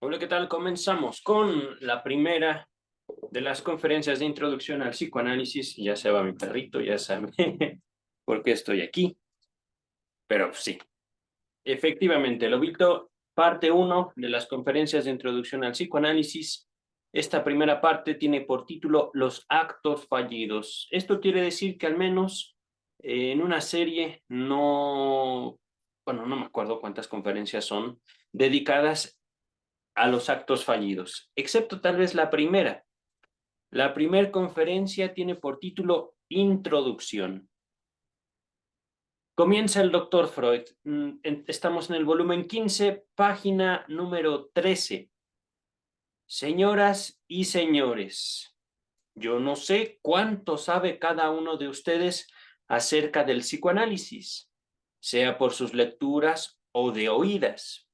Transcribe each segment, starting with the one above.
Hola, ¿qué tal? Comenzamos con la primera de las conferencias de introducción al psicoanálisis. Ya se va mi perrito, ya sabe por qué estoy aquí. Pero sí, efectivamente, lo visto, parte uno de las conferencias de introducción al psicoanálisis. Esta primera parte tiene por título Los actos fallidos. Esto quiere decir que al menos en una serie no me acuerdo cuántas conferencias son dedicadas a los actos fallidos, excepto tal vez la primera. La primera conferencia tiene por título Introducción. Comienza el doctor Freud. Estamos en el volumen 15, página número 13. Señoras y señores, yo no sé cuánto sabe cada uno de ustedes acerca del psicoanálisis, sea por sus lecturas o de oídas,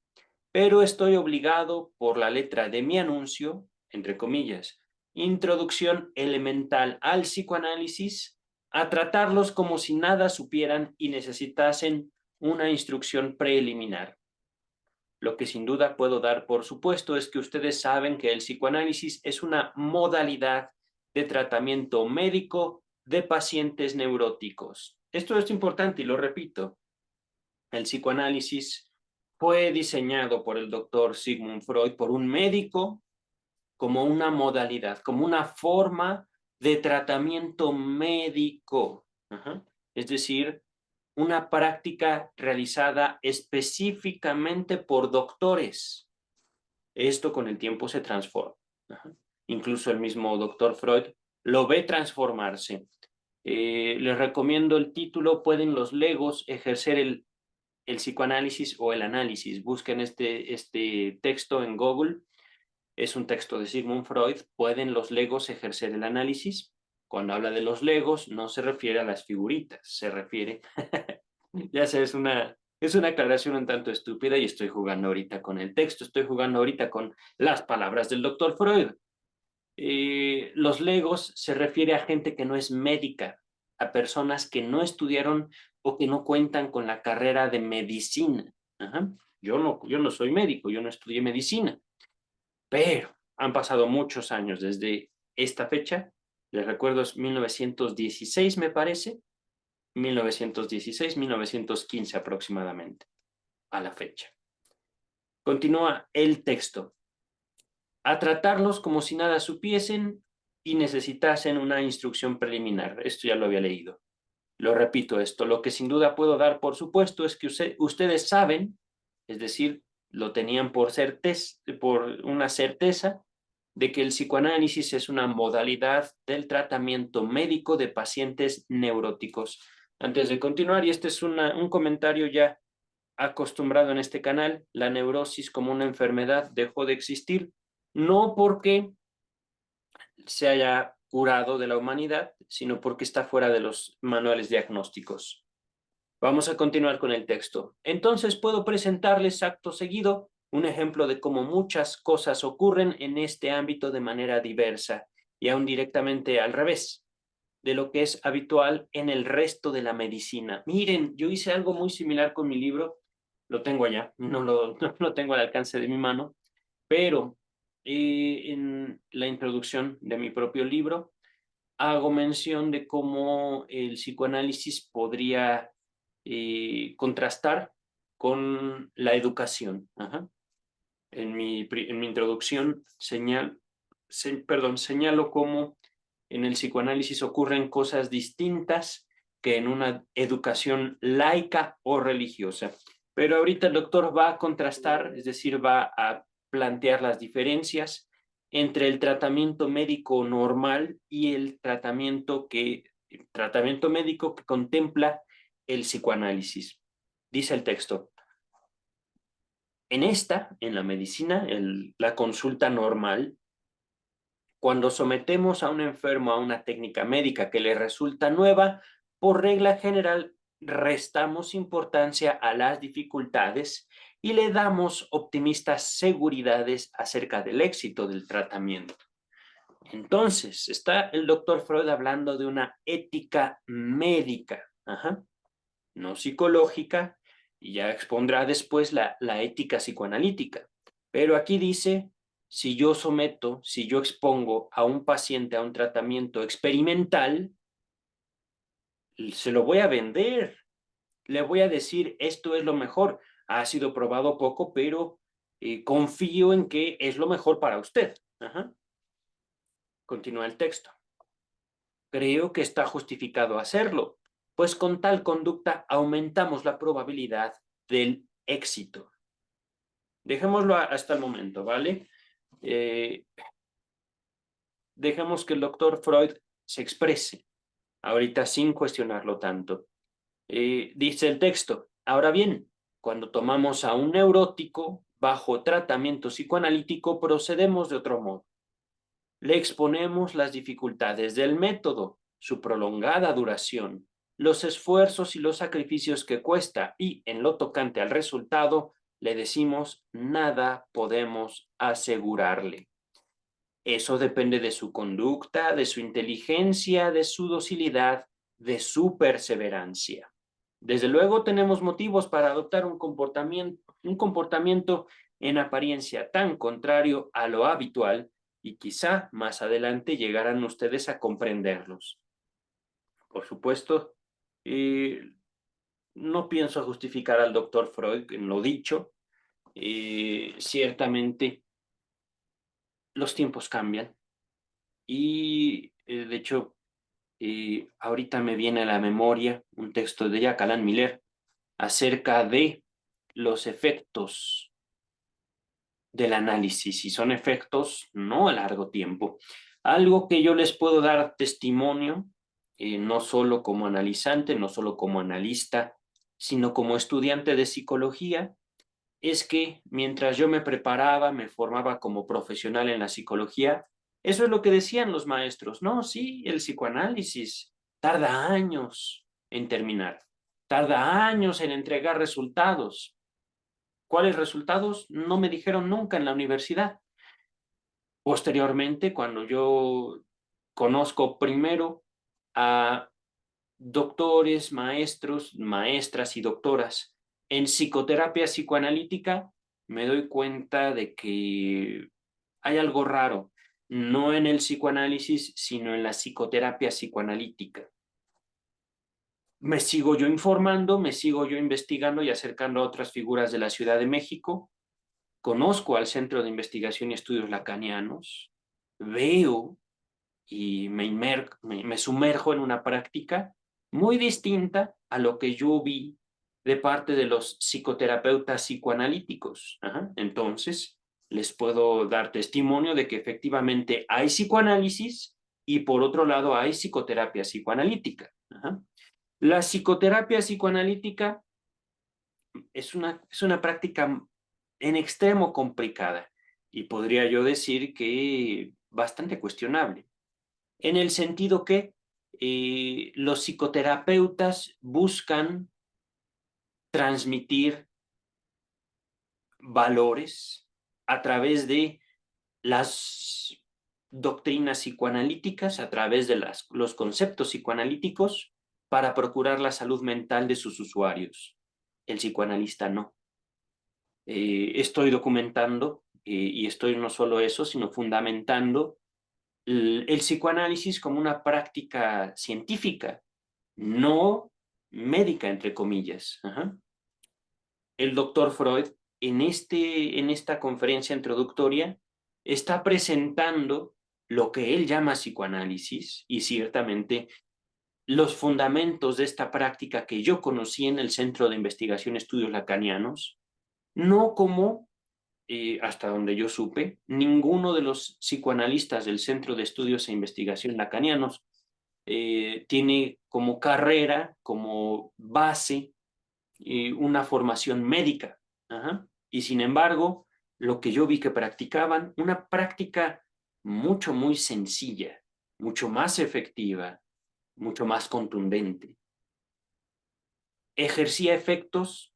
pero estoy obligado por la letra de mi anuncio, entre comillas, Introducción elemental al psicoanálisis, a tratarlos como si nada supieran y necesitasen una instrucción preliminar. Lo que sin duda puedo dar por supuesto es que ustedes saben que el psicoanálisis es una modalidad de tratamiento médico de pacientes neuróticos. Esto es importante y lo repito. El psicoanálisis fue diseñado por el doctor Sigmund Freud, por un médico, como una modalidad, como una forma de tratamiento médico. Es decir, una práctica realizada específicamente por doctores. Esto con el tiempo se transforma. Incluso el mismo doctor Freud lo ve transformarse. Les recomiendo el título, ¿pueden los legos ejercer el psicoanálisis o el análisis? Busquen este texto en Google. Es un texto de Sigmund Freud. ¿Pueden los legos ejercer el análisis? Cuando habla de los legos, no se refiere a las figuritas, se refiere, ya sé, es una aclaración un tanto estúpida y estoy jugando ahorita con el texto, estoy jugando ahorita con las palabras del doctor Freud. Los legos se refiere a gente que no es médica, a personas que no estudiaron o que no cuentan con la carrera de medicina. Ajá. Yo no soy médico, yo no estudié medicina, pero han pasado muchos años desde esta fecha. Les recuerdo, es 1916, me parece, 1916, 1915 aproximadamente, a la fecha. Continúa el texto. A tratarlos como si nada supiesen y necesitasen una instrucción preliminar. Esto ya lo había leído. Lo repito esto. Lo que sin duda puedo dar por supuesto es que ustedes saben, es decir, lo tenían por una certeza, de que el psicoanálisis es una modalidad del tratamiento médico de pacientes neuróticos. Antes de continuar, y este es un comentario ya acostumbrado en este canal, la neurosis como una enfermedad dejó de existir, no porque se haya curado de la humanidad, sino porque está fuera de los manuales diagnósticos. Vamos a continuar con el texto. Entonces puedo presentarles acto seguido un ejemplo de cómo muchas cosas ocurren en este ámbito de manera diversa y aún directamente al revés de lo que es habitual en el resto de la medicina. Miren, yo hice algo muy similar con mi libro, lo tengo allá, no lo tengo al alcance de mi mano, pero en la introducción de mi propio libro hago mención de cómo el psicoanálisis podría contrastar con la educación. Ajá. En mi introducción señalo cómo en el psicoanálisis ocurren cosas distintas que en una educación laica o religiosa. Pero ahorita el doctor va a contrastar, es decir, va a plantear las diferencias entre el tratamiento médico normal y el tratamiento médico que contempla el psicoanálisis. Dice el texto, en la medicina, la consulta normal, cuando sometemos a un enfermo a una técnica médica que le resulta nueva, por regla general, restamos importancia a las dificultades y le damos optimistas seguridades acerca del éxito del tratamiento. Entonces, está el doctor Freud hablando de una ética médica, no psicológica, y ya expondrá después la ética psicoanalítica. Pero aquí dice, si yo someto, si yo expongo a un paciente a un tratamiento experimental, se lo voy a vender. Le voy a decir, esto es lo mejor. Ha sido probado poco, pero confío en que es lo mejor para usted. Ajá. Continúa el texto. Creo que está justificado hacerlo, pues con tal conducta aumentamos la probabilidad del éxito. Dejémoslo hasta el momento, ¿vale? Dejemos que el doctor Freud se exprese, ahorita sin cuestionarlo tanto. Dice el texto, ahora bien, cuando tomamos a un neurótico bajo tratamiento psicoanalítico, procedemos de otro modo. Le exponemos las dificultades del método, su prolongada duración, los esfuerzos y los sacrificios que cuesta y, en lo tocante al resultado, le decimos nada podemos asegurarle. Eso depende de su conducta, de su inteligencia, de su docilidad, de su perseverancia. Desde luego tenemos motivos para adoptar un comportamiento en apariencia tan contrario a lo habitual y quizá más adelante llegarán ustedes a comprenderlos. Por supuesto, no pienso justificar al doctor Freud en lo dicho. Ciertamente los tiempos cambian y de hecho ahorita me viene a la memoria un texto de Jack Alan Miller acerca de los efectos del análisis, y son efectos no a largo tiempo. Algo que yo les puedo dar testimonio, no solo como analizante, no solo como analista, sino como estudiante de psicología, es que mientras yo me preparaba, me formaba como profesional en la psicología, eso es lo que decían los maestros. No, sí, el psicoanálisis tarda años en terminar, tarda años en entregar resultados. ¿Cuáles resultados? No me dijeron nunca en la universidad. Posteriormente, cuando yo conozco primero a doctores, maestros, maestras y doctoras en psicoterapia psicoanalítica, me doy cuenta de que hay algo raro, no en el psicoanálisis, sino en la psicoterapia psicoanalítica. Me sigo yo informando, me sigo yo investigando y acercando a otras figuras de la Ciudad de México, conozco al Centro de Investigación y Estudios Lacanianos, veo y me sumerjo en una práctica muy distinta a lo que yo vi de parte de los psicoterapeutas psicoanalíticos. Ajá. Entonces, les puedo dar testimonio de que efectivamente hay psicoanálisis y por otro lado hay psicoterapia psicoanalítica. Ajá. La psicoterapia psicoanalítica es una práctica en extremo complicada y podría yo decir que bastante cuestionable, en el sentido que los psicoterapeutas buscan transmitir valores a través de las doctrinas psicoanalíticas, a través de los conceptos psicoanalíticos, para procurar la salud mental de sus usuarios. El psicoanalista no. Estoy documentando y estoy no solo eso, sino fundamentando el psicoanálisis como una práctica científica, no médica, entre comillas. Ajá. El doctor Freud, en esta conferencia introductoria, está presentando lo que él llama psicoanálisis y ciertamente los fundamentos de esta práctica que yo conocí en el Centro de Investigación y Estudios Lacanianos, no como hasta donde yo supe, ninguno de los psicoanalistas del Centro de Estudios e Investigación Lacanianos tiene como carrera, como base, una formación médica. Ajá. Y sin embargo, lo que yo vi que practicaban, una práctica muy sencilla, mucho más efectiva, mucho más contundente. Ejercía efectos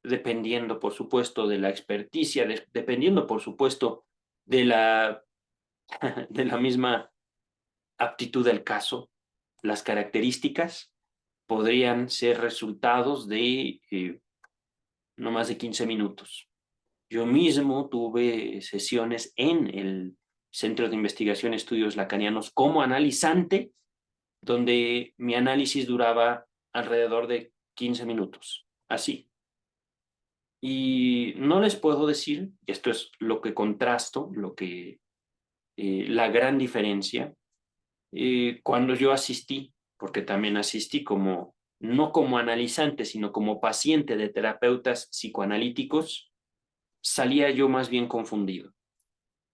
dependiendo, por supuesto, de la experticia, dependiendo, por supuesto, de de la misma aptitud del caso. Las características podrían ser resultados de no más de 15 minutos. Yo mismo tuve sesiones en el Centro de Investigación y Estudios Lacanianos como analizante, donde mi análisis duraba alrededor de 15 minutos, así. Y no les puedo decir, esto es lo que contrasto, la gran diferencia, cuando yo asistí, porque también asistí como, no como analizante, sino como paciente de terapeutas psicoanalíticos, salía yo más bien confundido.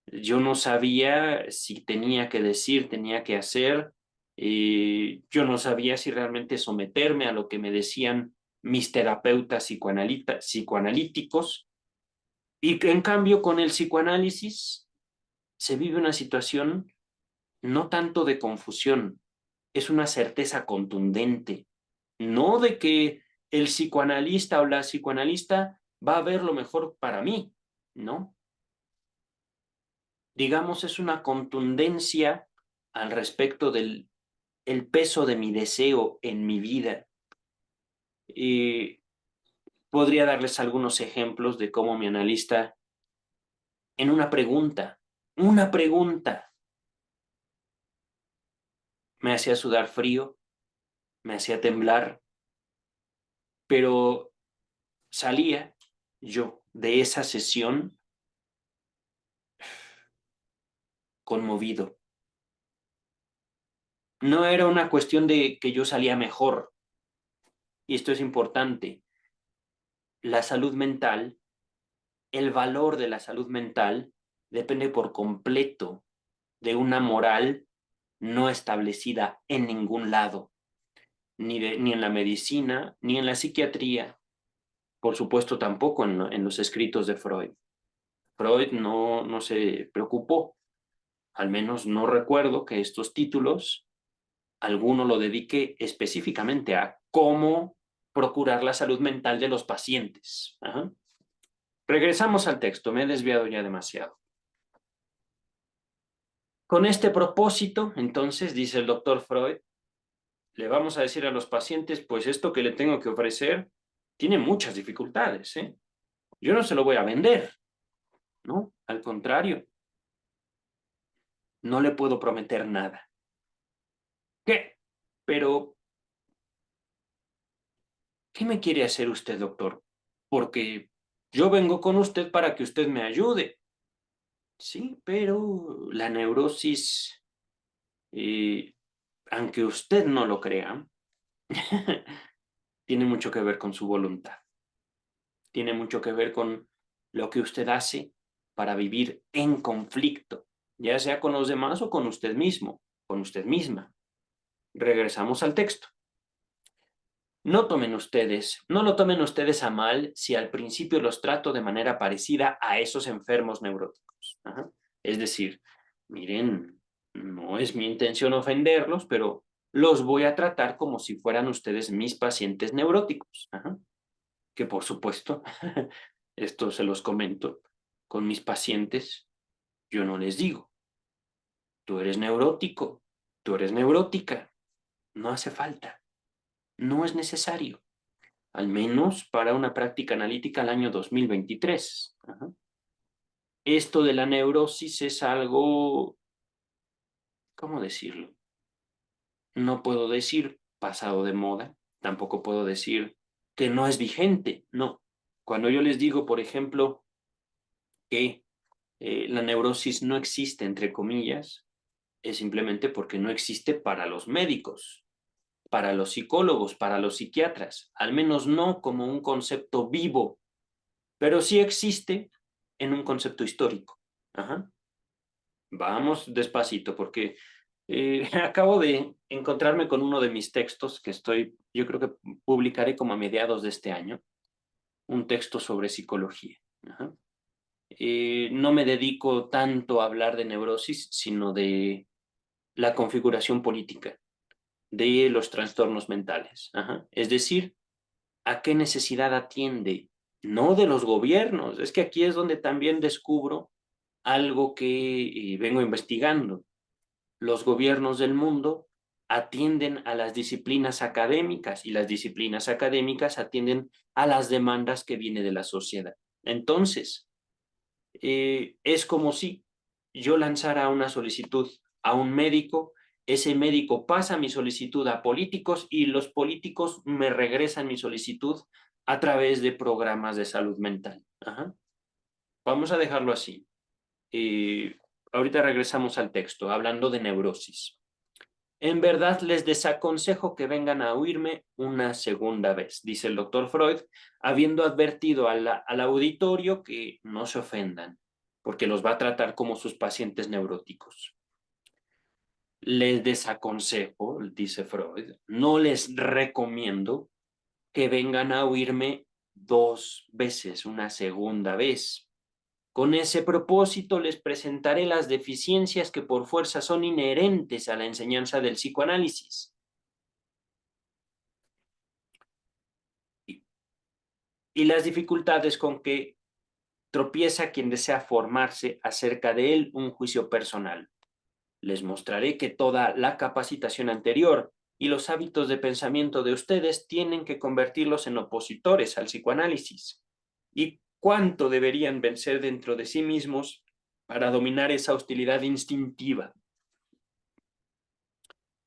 Yo no sabía si tenía que decir, tenía que hacer, yo no sabía si realmente someterme a lo que me decían mis terapeutas psicoanalíticos, y que en cambio con el psicoanálisis se vive una situación no tanto de confusión, es una certeza contundente, no de que el psicoanalista o la psicoanalista va a ver lo mejor para mí, ¿no? Digamos, es una contundencia al respecto del el peso de mi deseo en mi vida. Y podría darles algunos ejemplos de cómo mi analista, en una pregunta, me hacía sudar frío, me hacía temblar, pero salía yo de esa sesión conmovido. No era una cuestión de que yo salía mejor, y esto es importante. La salud mental, el valor de la salud mental, depende por completo de una moral no establecida en ningún lado, ni en la medicina, ni en la psiquiatría, por supuesto tampoco en los escritos de Freud. Freud no se preocupó, al menos no recuerdo que estos títulos alguno lo dedique específicamente a cómo procurar la salud mental de los pacientes. Ajá. Regresamos al texto, me he desviado ya demasiado. Con este propósito, entonces, dice el doctor Freud, le vamos a decir a los pacientes, pues esto que le tengo que ofrecer tiene muchas dificultades, ¿eh? Yo no se lo voy a vender, ¿no? Al contrario, no le puedo prometer nada. ¿Qué? Pero, ¿qué me quiere hacer usted, doctor? Porque yo vengo con usted para que usted me ayude. Sí, pero la neurosis, eh, aunque usted no lo crea, tiene mucho que ver con su voluntad. Tiene mucho que ver con lo que usted hace para vivir en conflicto, ya sea con los demás o con usted mismo, con usted misma. Regresamos al texto. No lo tomen ustedes a mal si al principio los trato de manera parecida a esos enfermos neuróticos. Ajá. Es decir, miren, no es mi intención ofenderlos, pero los voy a tratar como si fueran ustedes mis pacientes neuróticos. Ajá. Que por supuesto, esto se los comento, con mis pacientes, yo no les digo, tú eres neurótico, tú eres neurótica, no hace falta, no es necesario, al menos para una práctica analítica al año 2023. Ajá. Esto de la neurosis es algo, ¿cómo decirlo? No puedo decir pasado de moda, tampoco puedo decir que no es vigente, no. Cuando yo les digo, por ejemplo, que la neurosis no existe, entre comillas, es simplemente porque no existe para los médicos, para los psicólogos, para los psiquiatras, al menos no como un concepto vivo, pero sí existe en un concepto histórico. Ajá. Vamos despacito, porque acabo de encontrarme con uno de mis textos que yo creo que publicaré como a mediados de este año, un texto sobre psicología. Ajá. No me dedico tanto a hablar de neurosis, sino de la configuración política de los trastornos mentales. Ajá. Es decir, ¿a qué necesidad atiende? No de los gobiernos. Es que aquí es donde también descubro algo que vengo investigando. Los gobiernos del mundo atienden a las disciplinas académicas y las disciplinas académicas atienden a las demandas que viene de la sociedad. Entonces, Es como si yo lanzara una solicitud a un médico, ese médico pasa mi solicitud a políticos y los políticos me regresan mi solicitud a través de programas de salud mental. Ajá. Vamos a dejarlo así. Ahorita regresamos al texto, hablando de neurosis. En verdad les desaconsejo que vengan a oírme una segunda vez, dice el doctor Freud, habiendo advertido al auditorio que no se ofendan, porque los va a tratar como sus pacientes neuróticos. Les desaconsejo, dice Freud, no les recomiendo que vengan a oírme 2 veces, una segunda vez. Con ese propósito les presentaré las deficiencias que por fuerza son inherentes a la enseñanza del psicoanálisis. Y las dificultades con que tropieza quien desea formarse acerca de él un juicio personal. Les mostraré que toda la capacitación anterior y los hábitos de pensamiento de ustedes tienen que convertirlos en opositores al psicoanálisis. Y cuánto deberían vencer dentro de sí mismos para dominar esa hostilidad instintiva.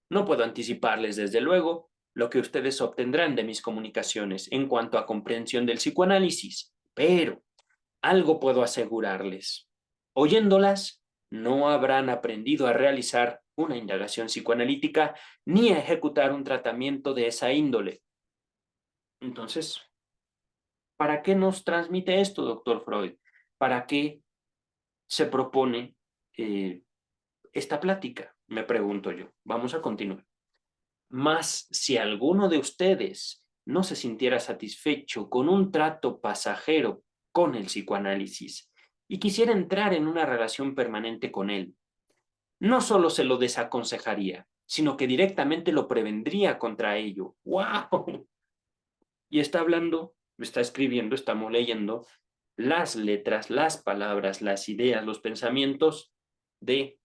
No puedo anticiparles, desde luego, lo que ustedes obtendrán de mis comunicaciones en cuanto a comprensión del psicoanálisis, pero algo puedo asegurarles. Oyéndolas, no habrán aprendido a realizar una indagación psicoanalítica ni a ejecutar un tratamiento de esa índole. Entonces, ¿para qué nos transmite esto, doctor Freud? ¿Para qué se propone esta plática? Me pregunto yo. Vamos a continuar. Mas si alguno de ustedes no se sintiera satisfecho con un trato pasajero con el psicoanálisis y quisiera entrar en una relación permanente con él, no solo se lo desaconsejaría, sino que directamente lo prevendría contra ello. ¡Wow! Y está hablando, está escribiendo, estamos leyendo las letras, las palabras, las ideas, los pensamientos de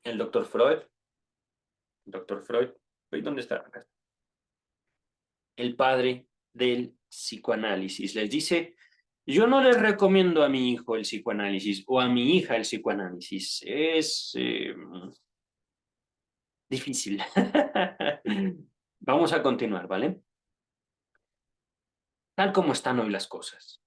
el doctor Freud. Doctor Freud, ¿dónde está? Acá. El padre del psicoanálisis. Les dice, yo no les recomiendo a mi hijo el psicoanálisis o a mi hija el psicoanálisis. Es difícil. Vamos a continuar, ¿vale? Tal como están hoy las cosas.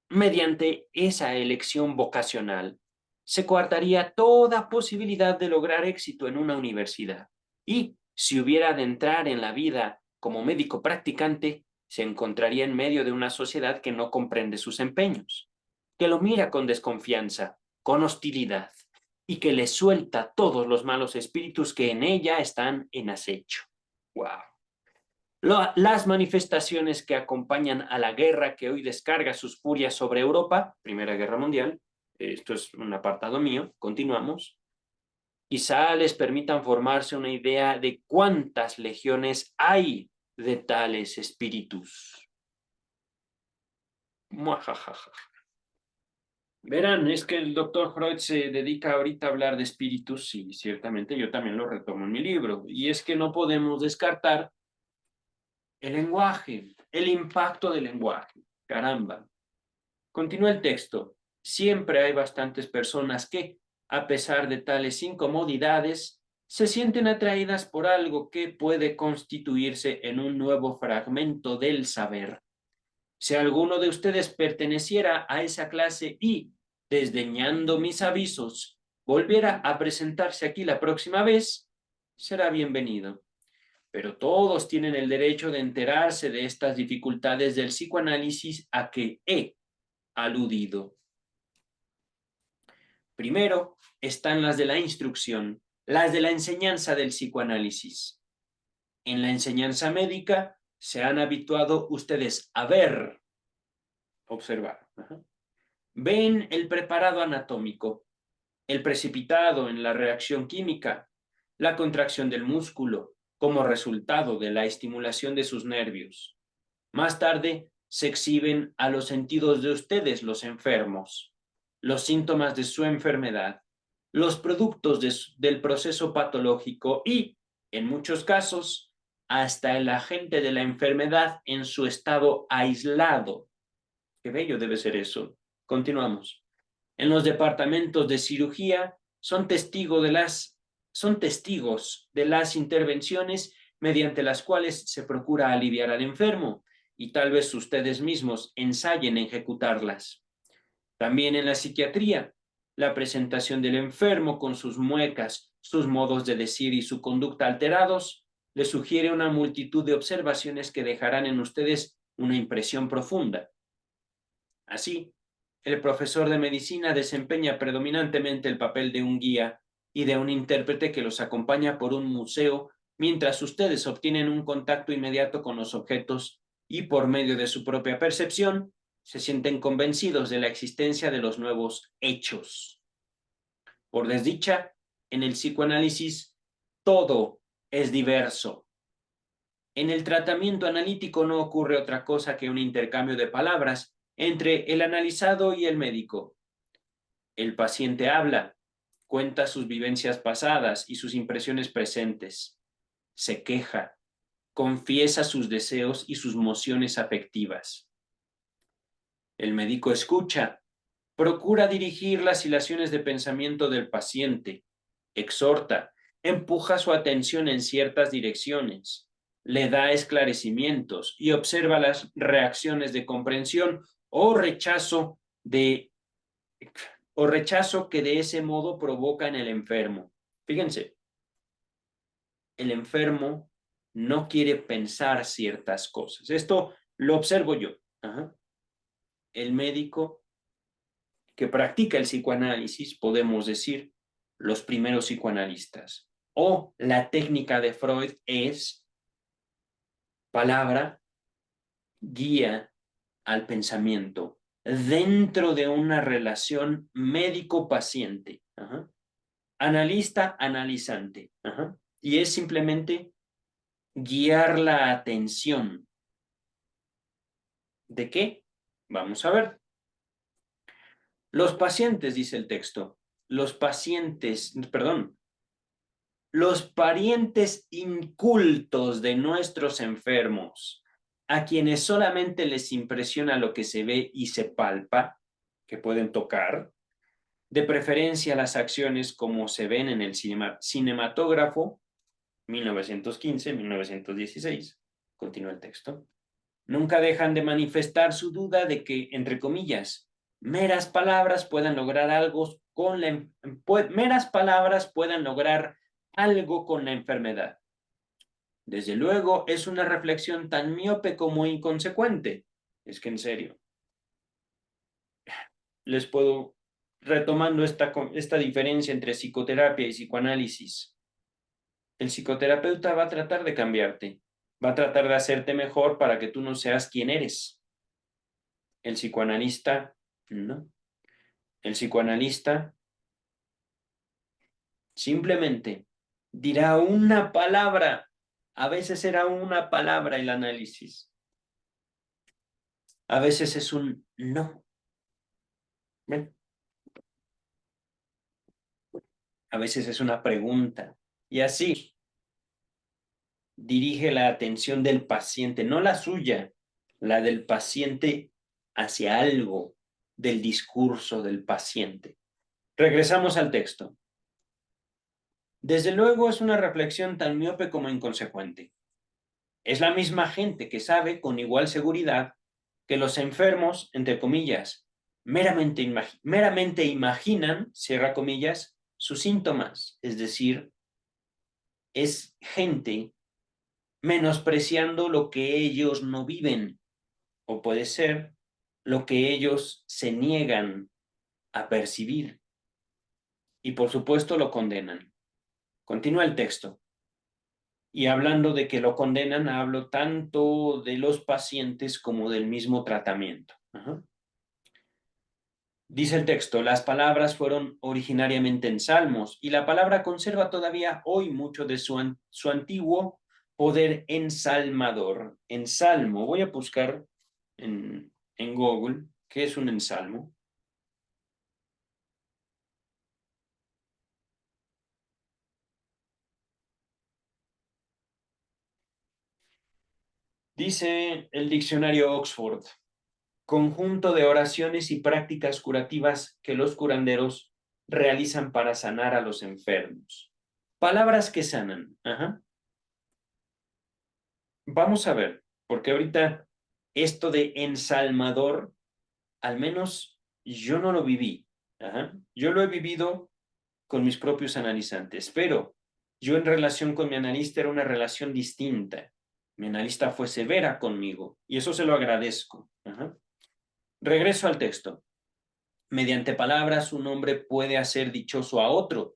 Mediante esa elección vocacional, se coartaría toda posibilidad de lograr éxito en una universidad. Y si hubiera de entrar en la vida como médico practicante, se encontraría en medio de una sociedad que no comprende sus empeños, que lo mira con desconfianza, con hostilidad, y que le suelta todos los malos espíritus que en ella están en acecho. ¡Wow! Las manifestaciones que acompañan a la guerra que hoy descarga sus furias sobre Europa, Primera Guerra Mundial, esto es un apartado mío, continuamos, quizá les permitan formarse una idea de cuántas legiones hay de tales espíritus. Muajajaja. Verán, es que el doctor Freud se dedica ahorita a hablar de espíritus y ciertamente yo también lo retomo en mi libro, y es que no podemos descartar el lenguaje, el impacto del lenguaje. Caramba. Continúa el texto. Siempre hay bastantes personas que, a pesar de tales incomodidades, se sienten atraídas por algo que puede constituirse en un nuevo fragmento del saber. Si alguno de ustedes perteneciera a esa clase y, desdeñando mis avisos, volviera a presentarse aquí la próxima vez, será bienvenido. Pero todos tienen el derecho de enterarse de estas dificultades del psicoanálisis a que he aludido. Primero están las de la instrucción, las de la enseñanza del psicoanálisis. En la enseñanza médica se han habituado ustedes a ver, observar. Ven el preparado anatómico, el precipitado en la reacción química, la contracción del músculo como resultado de la estimulación de sus nervios. Más tarde se exhiben a los sentidos de ustedes, los enfermos, los síntomas de su enfermedad, los productos del proceso patológico y, en muchos casos, hasta el agente de la enfermedad en su estado aislado. Qué bello debe ser eso. Continuamos. En los departamentos de cirugía son testigos de las intervenciones mediante las cuales se procura aliviar al enfermo y tal vez ustedes mismos ensayen ejecutarlas. También en la psiquiatría, la presentación del enfermo con sus muecas, sus modos de decir y su conducta alterados, le sugiere una multitud de observaciones que dejarán en ustedes una impresión profunda. Así, el profesor de medicina desempeña predominantemente el papel de un guía y de un intérprete que los acompaña por un museo, mientras ustedes obtienen un contacto inmediato con los objetos y por medio de su propia percepción, se sienten convencidos de la existencia de los nuevos hechos. Por desdicha, en el psicoanálisis, todo es diverso. En el tratamiento analítico no ocurre otra cosa que un intercambio de palabras entre el analizado y el médico. El paciente habla, cuenta sus vivencias pasadas y sus impresiones presentes, se queja, confiesa sus deseos y sus mociones afectivas. El médico escucha, procura dirigir las hilaciones de pensamiento del paciente, exhorta, empuja su atención en ciertas direcciones, le da esclarecimientos y observa las reacciones de comprensión o rechazo que de ese modo provoca en el enfermo. Fíjense, el enfermo no quiere pensar ciertas cosas. Esto lo observo yo. Ajá. El médico que practica el psicoanálisis, podemos decir, los primeros psicoanalistas. O la técnica de Freud es palabra, guía al pensamiento dentro de una relación médico-paciente. Ajá. Analista, analizante. Ajá. Y es simplemente guiar la atención. ¿De qué? Vamos a ver. Los pacientes, dice el texto, los parientes incultos de nuestros enfermos, a quienes solamente les impresiona lo que se ve y se palpa, que pueden tocar, de preferencia las acciones como se ven en el cinematógrafo, 1915-1916, continúa el texto, nunca dejan de manifestar su duda de que, entre comillas, meras palabras puedan lograr algo con meras palabras puedan lograr algo con la enfermedad. Desde luego, es una reflexión tan miope como inconsecuente. Es que en serio, les puedo, retomando esta diferencia entre psicoterapia y psicoanálisis. El psicoterapeuta va a tratar de cambiarte, va a tratar de hacerte mejor para que tú no seas quien eres. El psicoanalista, no. El psicoanalista simplemente dirá una palabra. A veces será una palabra el análisis. A veces es un no. ¿Ven? A veces es una pregunta. Y así dirige la atención del paciente, no la suya, la del paciente hacia algo del discurso del paciente. Regresamos al texto. Desde luego es una reflexión tan miope como inconsecuente. Es la misma gente que sabe con igual seguridad que los enfermos, entre comillas, meramente imaginan, cierra comillas, sus síntomas. Es decir, es gente menospreciando lo que ellos no viven, o puede ser lo que ellos se niegan a percibir. Y por supuesto lo condenan. Continúa el texto. Y hablando de que lo condenan, hablo tanto de los pacientes como del mismo tratamiento. Ajá. Dice el texto, las palabras fueron originariamente en salmos y la palabra conserva todavía hoy mucho de su antiguo poder ensalmador. Ensalmo, voy a buscar en Google qué es un ensalmo. Dice el diccionario Oxford, conjunto de oraciones y prácticas curativas que los curanderos realizan para sanar a los enfermos. Palabras que sanan. Ajá. Vamos a ver, porque ahorita esto de ensalmador, al menos yo no lo viví. Ajá. Yo lo he vivido con mis propios analizantes, pero yo en relación con mi analista era una relación distinta. Mi analista fue severa conmigo y eso se lo agradezco. Ajá. Regreso al texto. Mediante palabras un hombre puede hacer dichoso a otro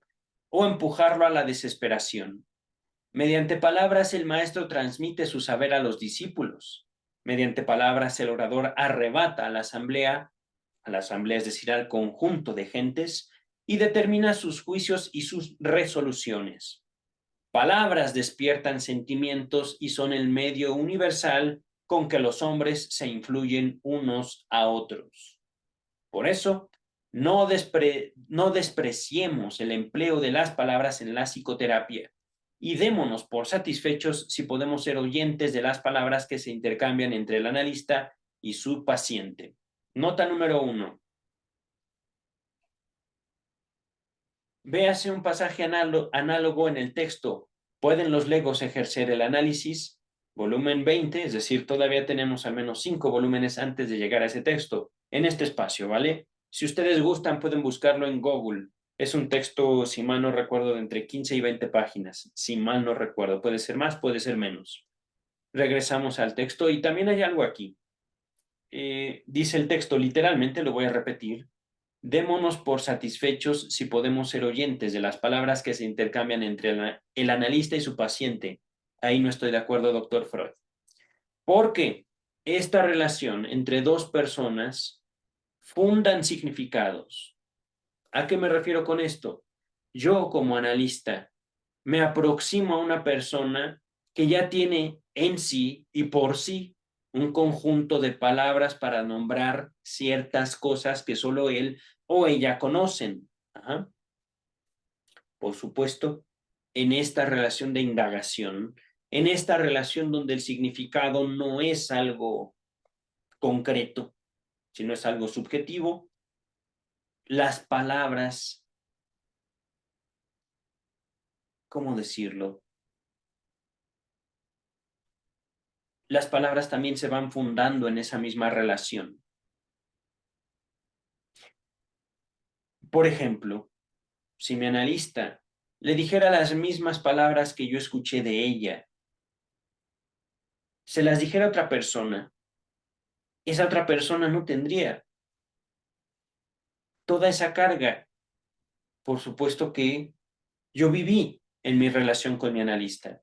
o empujarlo a la desesperación. Mediante palabras el maestro transmite su saber a los discípulos. Mediante palabras el orador arrebata a la asamblea es decir, al conjunto de gentes, y determina sus juicios y sus resoluciones. Palabras despiertan sentimientos y son el medio universal con que los hombres se influyen unos a otros. Por eso, no despreciemos el empleo de las palabras en la psicoterapia y démonos por satisfechos si podemos ser oyentes de las palabras que se intercambian entre el analista y su paciente. Nota número 1. Véase un pasaje análogo en el texto. ¿Pueden los legos ejercer el análisis? Volumen 20, es decir, todavía tenemos al menos 5 volúmenes antes de llegar a ese texto, en este espacio, ¿vale? Si ustedes gustan, pueden buscarlo en Google. Es un texto, si mal no recuerdo, de entre 15 y 20 páginas. Si mal no recuerdo, puede ser más, puede ser menos. Regresamos al texto y también hay algo aquí. Dice el texto, literalmente, lo voy a repetir. Démonos por satisfechos si podemos ser oyentes de las palabras que se intercambian entre el analista y su paciente. Ahí no estoy de acuerdo, doctor Freud. Porque esta relación entre dos personas fundan significados. ¿A qué me refiero con esto? Yo como analista me aproximo a una persona que ya tiene en sí y por sí un conjunto de palabras para nombrar ciertas cosas que solo él o ella conocen. Ajá. Por supuesto, en esta relación de indagación, en esta relación donde el significado no es algo concreto, sino es algo subjetivo, las palabras, ¿cómo decirlo? Las palabras también se van fundando en esa misma relación. Por ejemplo, si mi analista le dijera las mismas palabras que yo escuché de ella, se las dijera a otra persona, esa otra persona no tendría toda esa carga. Por supuesto que yo viví en mi relación con mi analista.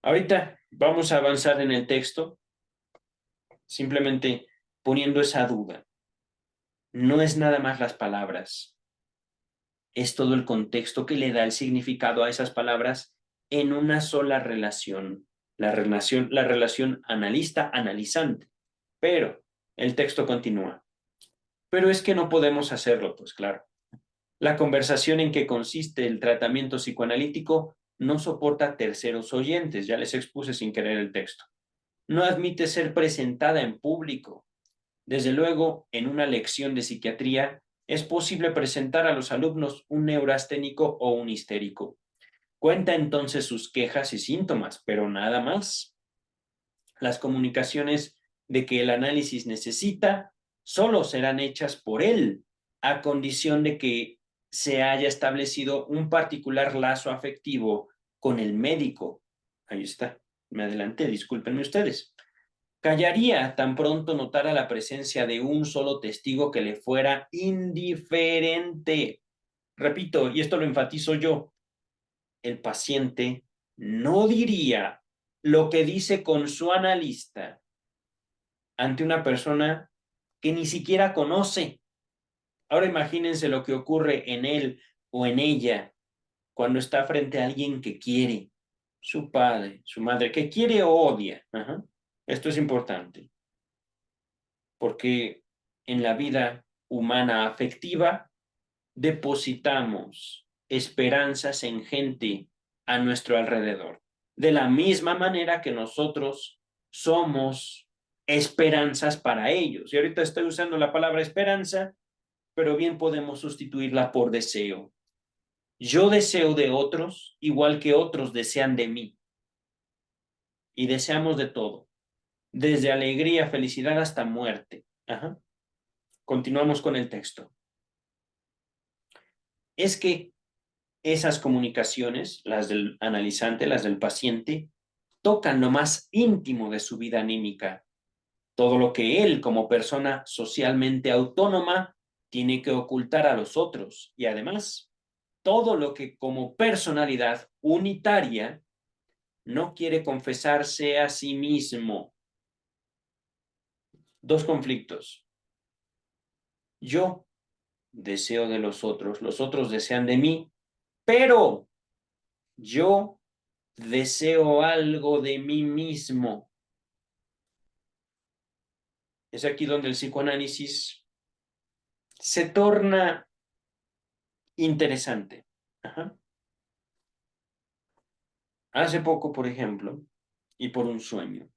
Ahorita vamos a avanzar en el texto, simplemente poniendo esa duda. No es nada más las palabras, es todo el contexto que le da el significado a esas palabras en una sola relación, la relación analista-analizante. Pero el texto continúa. Pero es que no podemos hacerlo, pues claro. La conversación en que consiste el tratamiento psicoanalítico no soporta terceros oyentes, ya les expuse sin querer el texto. No admite ser presentada en público. Desde luego, en una lección de psiquiatría, es posible presentar a los alumnos un neurasténico o un histérico. Cuenta entonces sus quejas y síntomas, pero nada más. Las comunicaciones de que el análisis necesita solo serán hechas por él, a condición de que se haya establecido un particular lazo afectivo con el médico. Ahí está, me adelanté, discúlpenme ustedes. Callaría tan pronto notara la presencia de un solo testigo que le fuera indiferente. Repito, y esto lo enfatizo yo, el paciente no diría lo que dice con su analista ante una persona que ni siquiera conoce. Ahora imagínense lo que ocurre en él o en ella cuando está frente a alguien que quiere, su padre, su madre, que quiere o odia. Ajá. Esto es importante, porque en la vida humana afectiva depositamos esperanzas en gente a nuestro alrededor. De la misma manera que nosotros somos esperanzas para ellos. Y ahorita estoy usando la palabra esperanza, pero bien podemos sustituirla por deseo. Yo deseo de otros igual que otros desean de mí. Y deseamos de todo, desde alegría, felicidad hasta muerte. Ajá. Continuamos con el texto. Es que esas comunicaciones, las del analizante, las del paciente, tocan lo más íntimo de su vida anímica, todo lo que él, como persona socialmente autónoma, tiene que ocultar a los otros y además todo lo que como personalidad unitaria no quiere confesarse a sí mismo. Dos conflictos. Yo deseo de los otros desean de mí, pero yo deseo algo de mí mismo. Es aquí donde el psicoanálisis se torna interesante. Ajá. Hace poco, por ejemplo, y por un sueño,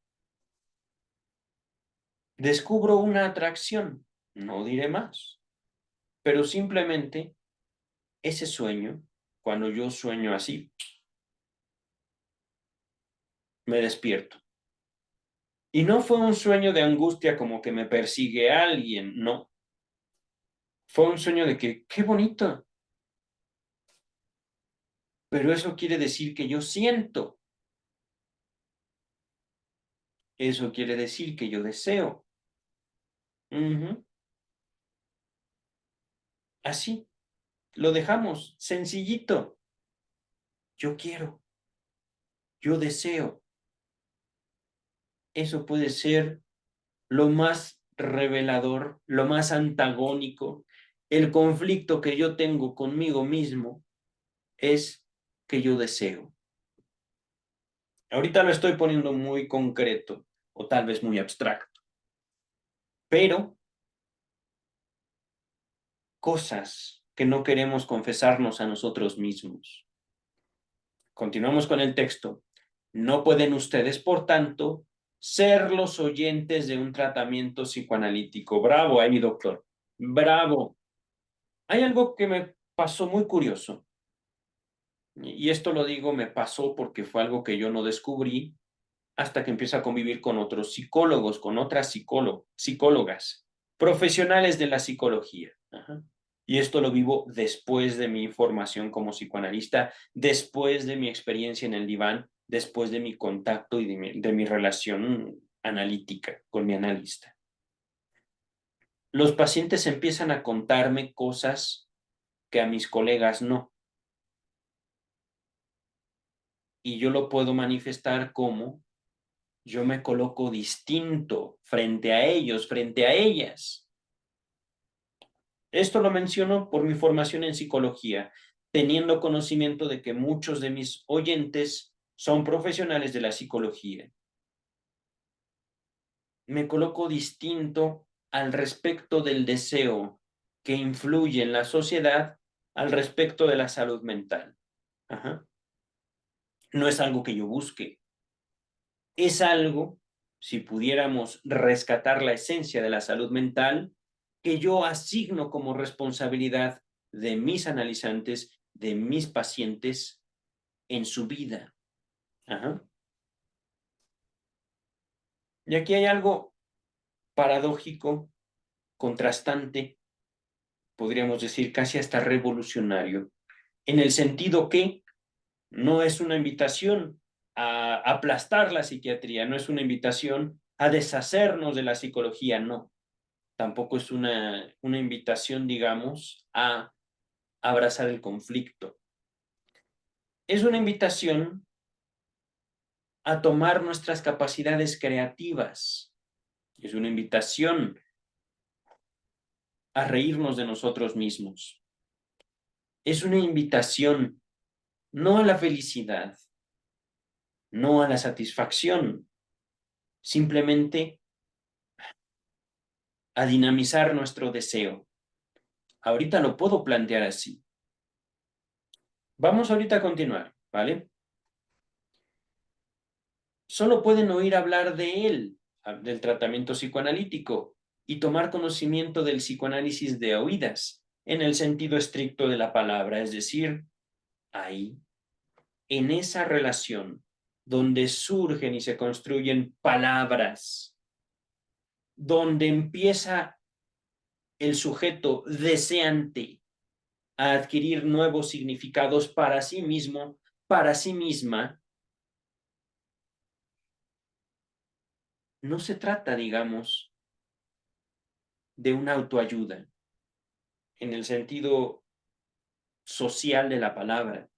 descubro una atracción, no diré más, pero simplemente ese sueño, cuando yo sueño así, me despierto. Y no fue un sueño de angustia como que me persigue alguien, no. Fue un sueño de que, qué bonito, pero eso quiere decir que yo siento, eso quiere decir que yo deseo. Ujú. Así, lo dejamos, sencillito. Yo quiero, yo deseo. Eso puede ser lo más revelador, lo más antagónico. El conflicto que yo tengo conmigo mismo es que yo deseo. Ahorita lo estoy poniendo muy concreto o tal vez muy abstracto, pero cosas que no queremos confesarnos a nosotros mismos. Continuamos con el texto. No pueden ustedes, por tanto, ser los oyentes de un tratamiento psicoanalítico. Bravo, ahí mi doctor. Bravo. Hay algo que me pasó muy curioso. Y esto lo digo, me pasó porque fue algo que yo no descubrí hasta que empiezo a convivir con otros psicólogos, con otras psicólogas, profesionales de la psicología. Ajá. Y esto lo vivo después de mi formación como psicoanalista, después de mi experiencia en el diván, después de mi contacto y de mi relación analítica con mi analista. Los pacientes empiezan a contarme cosas que a mis colegas no. Y yo lo puedo manifestar como yo me coloco distinto frente a ellos, frente a ellas. Esto lo menciono por mi formación en psicología, teniendo conocimiento de que muchos de mis oyentes son profesionales de la psicología. Me coloco distinto al respecto del deseo que influye en la sociedad al respecto de la salud mental. Ajá. No es algo que yo busque, es algo, si pudiéramos rescatar la esencia de la salud mental, que yo asigno como responsabilidad de mis analizantes, de mis pacientes en su vida. Ajá. Y aquí hay algo paradójico, contrastante, podríamos decir casi hasta revolucionario, en el sentido que no es una invitación a aplastar la psiquiatría, no es una invitación a deshacernos de la psicología, no. Tampoco es una invitación, digamos, a abrazar el conflicto. Es una invitación a tomar nuestras capacidades creativas. Es una invitación a reírnos de nosotros mismos. Es una invitación no a la felicidad, no a la satisfacción, simplemente a dinamizar nuestro deseo. Ahorita lo puedo plantear así. Vamos ahorita a continuar, ¿vale? Solo pueden oír hablar de él. del tratamiento psicoanalítico y tomar conocimiento del psicoanálisis de oídas, en el sentido estricto de la palabra, es decir, ahí, en esa relación donde surgen y se construyen palabras, donde empieza el sujeto deseante a adquirir nuevos significados para sí mismo, para sí misma, no se trata, digamos, de una autoayuda en el sentido social de la palabra.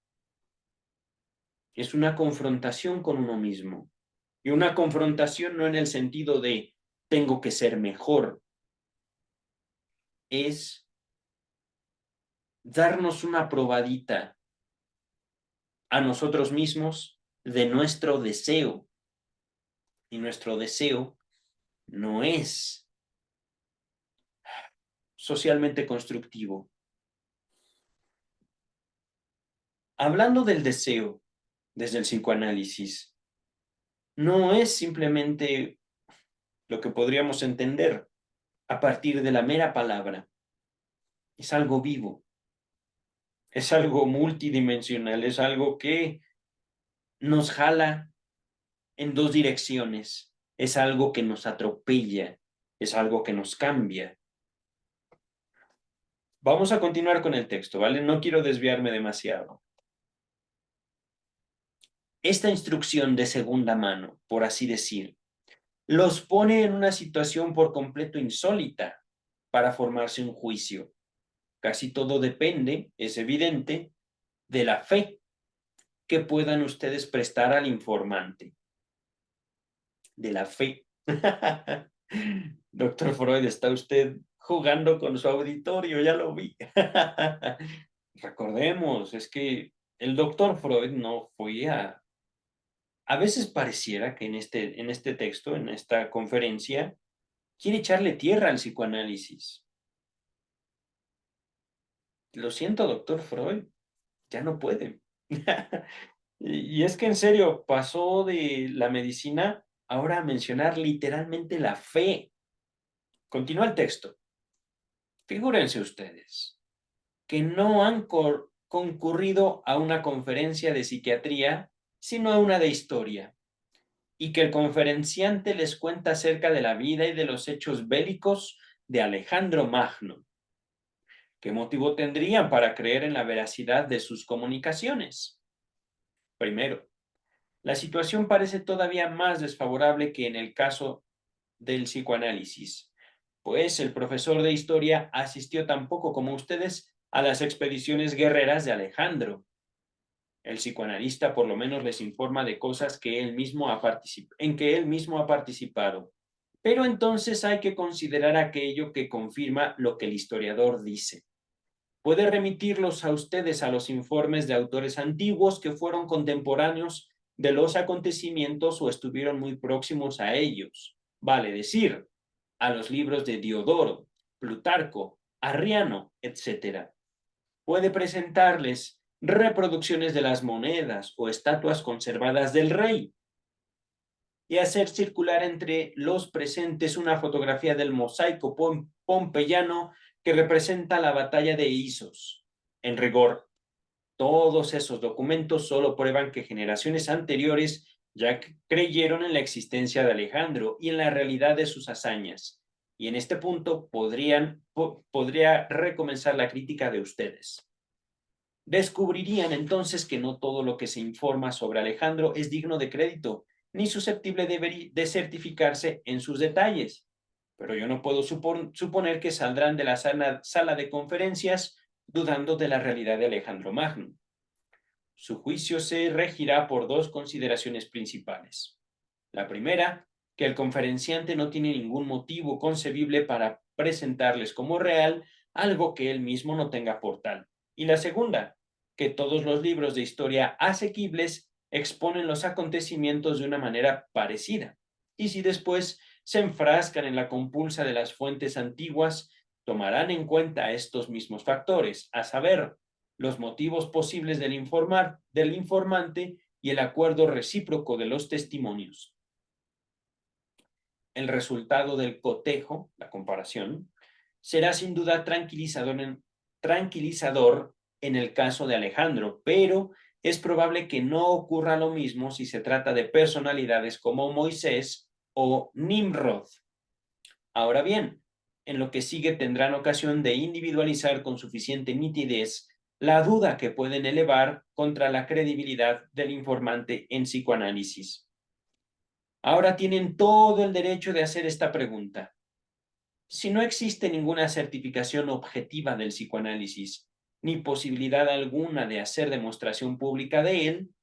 Es una confrontación con uno mismo. Y una confrontación no en el sentido de tengo que ser mejor, es darnos una probadita a nosotros mismos de nuestro deseo. Y nuestro deseo no es socialmente constructivo. Hablando del deseo desde el psicoanálisis, no es simplemente lo que podríamos entender a partir de la mera palabra. Es algo vivo, es algo multidimensional, es algo que nos jala en dos direcciones, es algo que nos atropella, es algo que nos cambia. Vamos a continuar con el texto, ¿vale? No quiero desviarme demasiado. Esta instrucción de segunda mano, por así decir, los pone en una situación por completo insólita para formarse un juicio. Casi todo depende, es evidente, de la fe que puedan ustedes prestar al informante. De la fe. Doctor Freud, está usted jugando con su auditorio, ya lo vi. Recordemos, es que el doctor Freud no fue a... A veces pareciera que en este texto, en esta conferencia, quiere echarle tierra al psicoanálisis. Lo siento, doctor Freud, ya no puede. Y es que en serio, pasó de la medicina ahora a mencionar literalmente la fe. Continúa el texto. Figúrense ustedes que no han concurrido a una conferencia de psiquiatría, sino a una de historia, y que el conferenciante les cuenta acerca de la vida y de los hechos bélicos de Alejandro Magno. ¿Qué motivo tendrían para creer en la veracidad de sus comunicaciones? Primero, la situación parece todavía más desfavorable que en el caso del psicoanálisis, pues el profesor de historia asistió tan poco como ustedes a las expediciones guerreras de Alejandro. El psicoanalista por lo menos les informa de cosas que en que él mismo ha participado. Pero entonces hay que considerar aquello que confirma lo que el historiador dice. Puede remitirlos a ustedes a los informes de autores antiguos que fueron contemporáneos de los acontecimientos o estuvieron muy próximos a ellos. Vale decir, a los libros de Diodoro, Plutarco, Arriano, etc. Puede presentarles reproducciones de las monedas o estatuas conservadas del rey y hacer circular entre los presentes una fotografía del mosaico pompeyano que representa la batalla de Isos. En rigor, todos esos documentos solo prueban que generaciones anteriores ya creyeron en la existencia de Alejandro y en la realidad de sus hazañas. Y en este punto podría recomenzar la crítica de ustedes. Descubrirían entonces que no todo lo que se informa sobre Alejandro es digno de crédito, ni susceptible de certificarse en sus detalles. Pero yo no puedo suponer que saldrán de la sala de conferencias dudando de la realidad de Alejandro Magno. Su juicio se regirá por dos consideraciones principales. La primera, que el conferenciante no tiene ningún motivo concebible para presentarles como real algo que él mismo no tenga por tal. Y la segunda, que todos los libros de historia asequibles exponen los acontecimientos de una manera parecida. Y si después se enfrascan en la compulsa de las fuentes antiguas, tomarán en cuenta estos mismos factores, a saber, los motivos posibles del informante y el acuerdo recíproco de los testimonios. El resultado del cotejo, la comparación, será sin duda tranquilizador en el caso de Alejandro, pero es probable que no ocurra lo mismo si se trata de personalidades como Moisés o Nimrod. Ahora bien, en lo que sigue tendrán ocasión de individualizar con suficiente nitidez la duda que pueden elevar contra la credibilidad del informante en psicoanálisis. Ahora tienen todo el derecho de hacer esta pregunta. Si no existe ninguna certificación objetiva del psicoanálisis, ni posibilidad alguna de hacer demostración pública de él,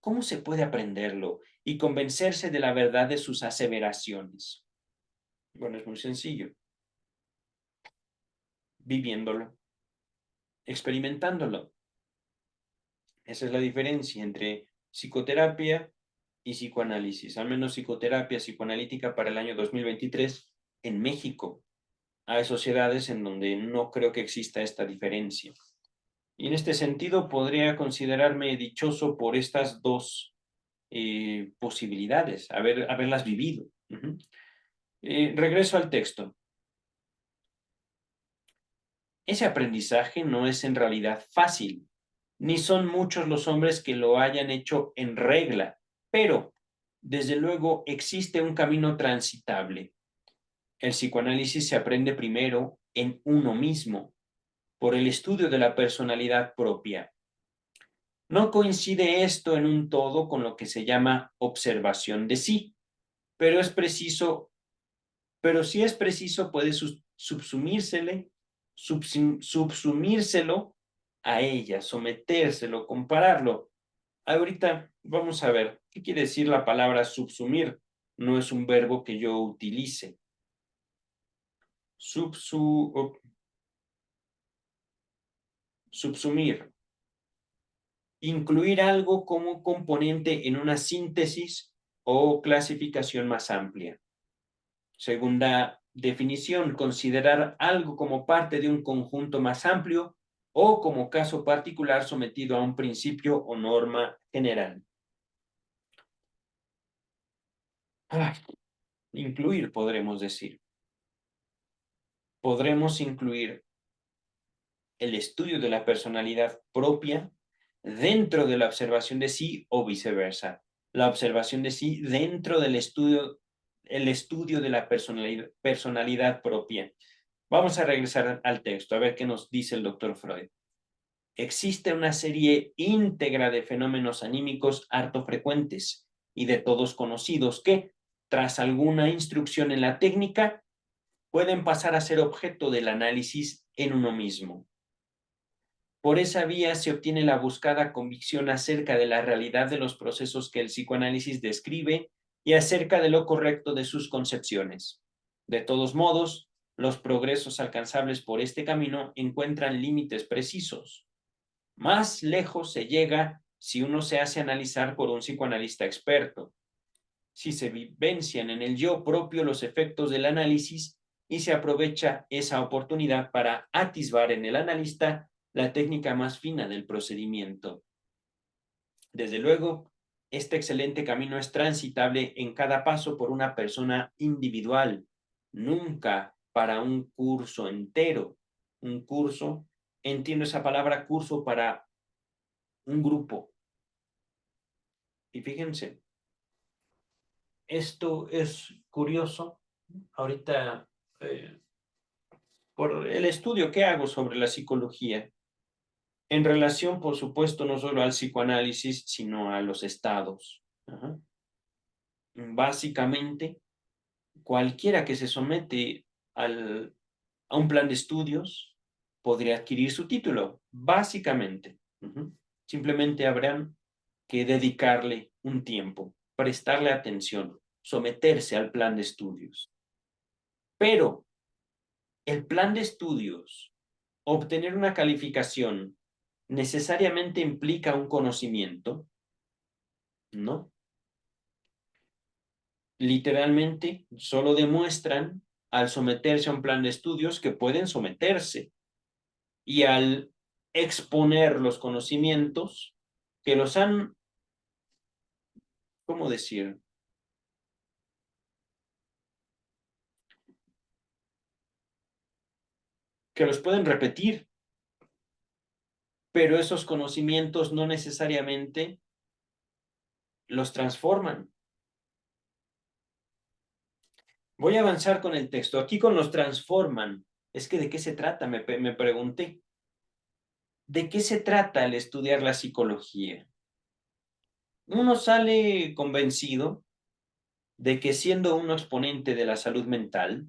¿cómo se puede aprenderlo y convencerse de la verdad de sus aseveraciones? Bueno, es muy sencillo. Viviéndolo, experimentándolo. Esa es la diferencia entre psicoterapia y psicoanálisis, al menos psicoterapia psicoanalítica para el año 2023 en México. Hay sociedades en donde no creo que exista esta diferencia. Y en este sentido podría considerarme dichoso por estas dos posibilidades, haberlas vivido. Regreso al texto. Ese aprendizaje no es en realidad fácil, ni son muchos los hombres que lo hayan hecho en regla, pero desde luego existe un camino transitable. El psicoanálisis se aprende primero en uno mismo, por el estudio de la personalidad propia. No coincide esto en un todo con lo que se llama observación de sí, pero sí es preciso puede subsumírselo a ella, sometérselo, compararlo. Ahorita vamos a ver qué quiere decir la palabra subsumir. No es un verbo que yo utilice. Subsumir. Incluir algo como componente en una síntesis o clasificación más amplia. Segunda definición, considerar algo como parte de un conjunto más amplio o como caso particular sometido a un principio o norma general. Incluir, podremos decir. Podremos incluir el estudio de la personalidad propia dentro de la observación de sí o viceversa. La observación de sí dentro del estudio, el estudio de la personalidad propia. Vamos a regresar al texto, a ver qué nos dice el doctor Freud. Existe una serie íntegra de fenómenos anímicos harto frecuentes y de todos conocidos que, tras alguna instrucción en la técnica, pueden pasar a ser objeto del análisis en uno mismo. Por esa vía se obtiene la buscada convicción acerca de la realidad de los procesos que el psicoanálisis describe y acerca de lo correcto de sus concepciones. De todos modos, los progresos alcanzables por este camino encuentran límites precisos. Más lejos se llega si uno se hace analizar por un psicoanalista experto, si se vivencian en el yo propio los efectos del análisis y se aprovecha esa oportunidad para atisbar en el analista la técnica más fina del procedimiento. Desde luego, este excelente camino es transitable en cada paso por una persona individual, nunca para un curso entero. Un curso, entiendo esa palabra curso para un grupo. Y fíjense, esto es curioso. Ahorita, por el estudio que hago sobre la psicología, en relación, por supuesto, no solo al psicoanálisis, sino a los estados. Básicamente, cualquiera que se somete a un plan de estudios podría adquirir su título, básicamente. Simplemente habrán que dedicarle un tiempo, prestarle atención, someterse al plan de estudios. Pero el plan de estudios, obtener una calificación, necesariamente implica un conocimiento, ¿no? Literalmente, solo demuestran al someterse a un plan de estudios que pueden someterse y al exponer los conocimientos que los han, ¿cómo decir? que los pueden repetir, pero esos conocimientos no necesariamente los transforman. Voy a avanzar con el texto. Aquí con los transforman. Es que ¿de qué se trata? Me pregunté. ¿De qué se trata al estudiar la psicología? Uno sale convencido de que siendo un exponente de la salud mental,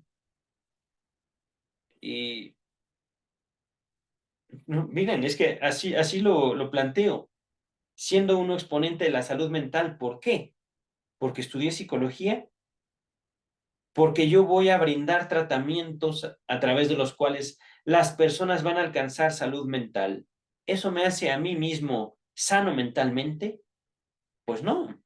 y no, miren, es que así lo planteo, siendo uno exponente de la salud mental, ¿por qué? Porque estudié psicología, porque yo voy a brindar tratamientos a través de los cuales las personas van a alcanzar salud mental. ¿Eso me hace a mí mismo sano mentalmente? Pues no,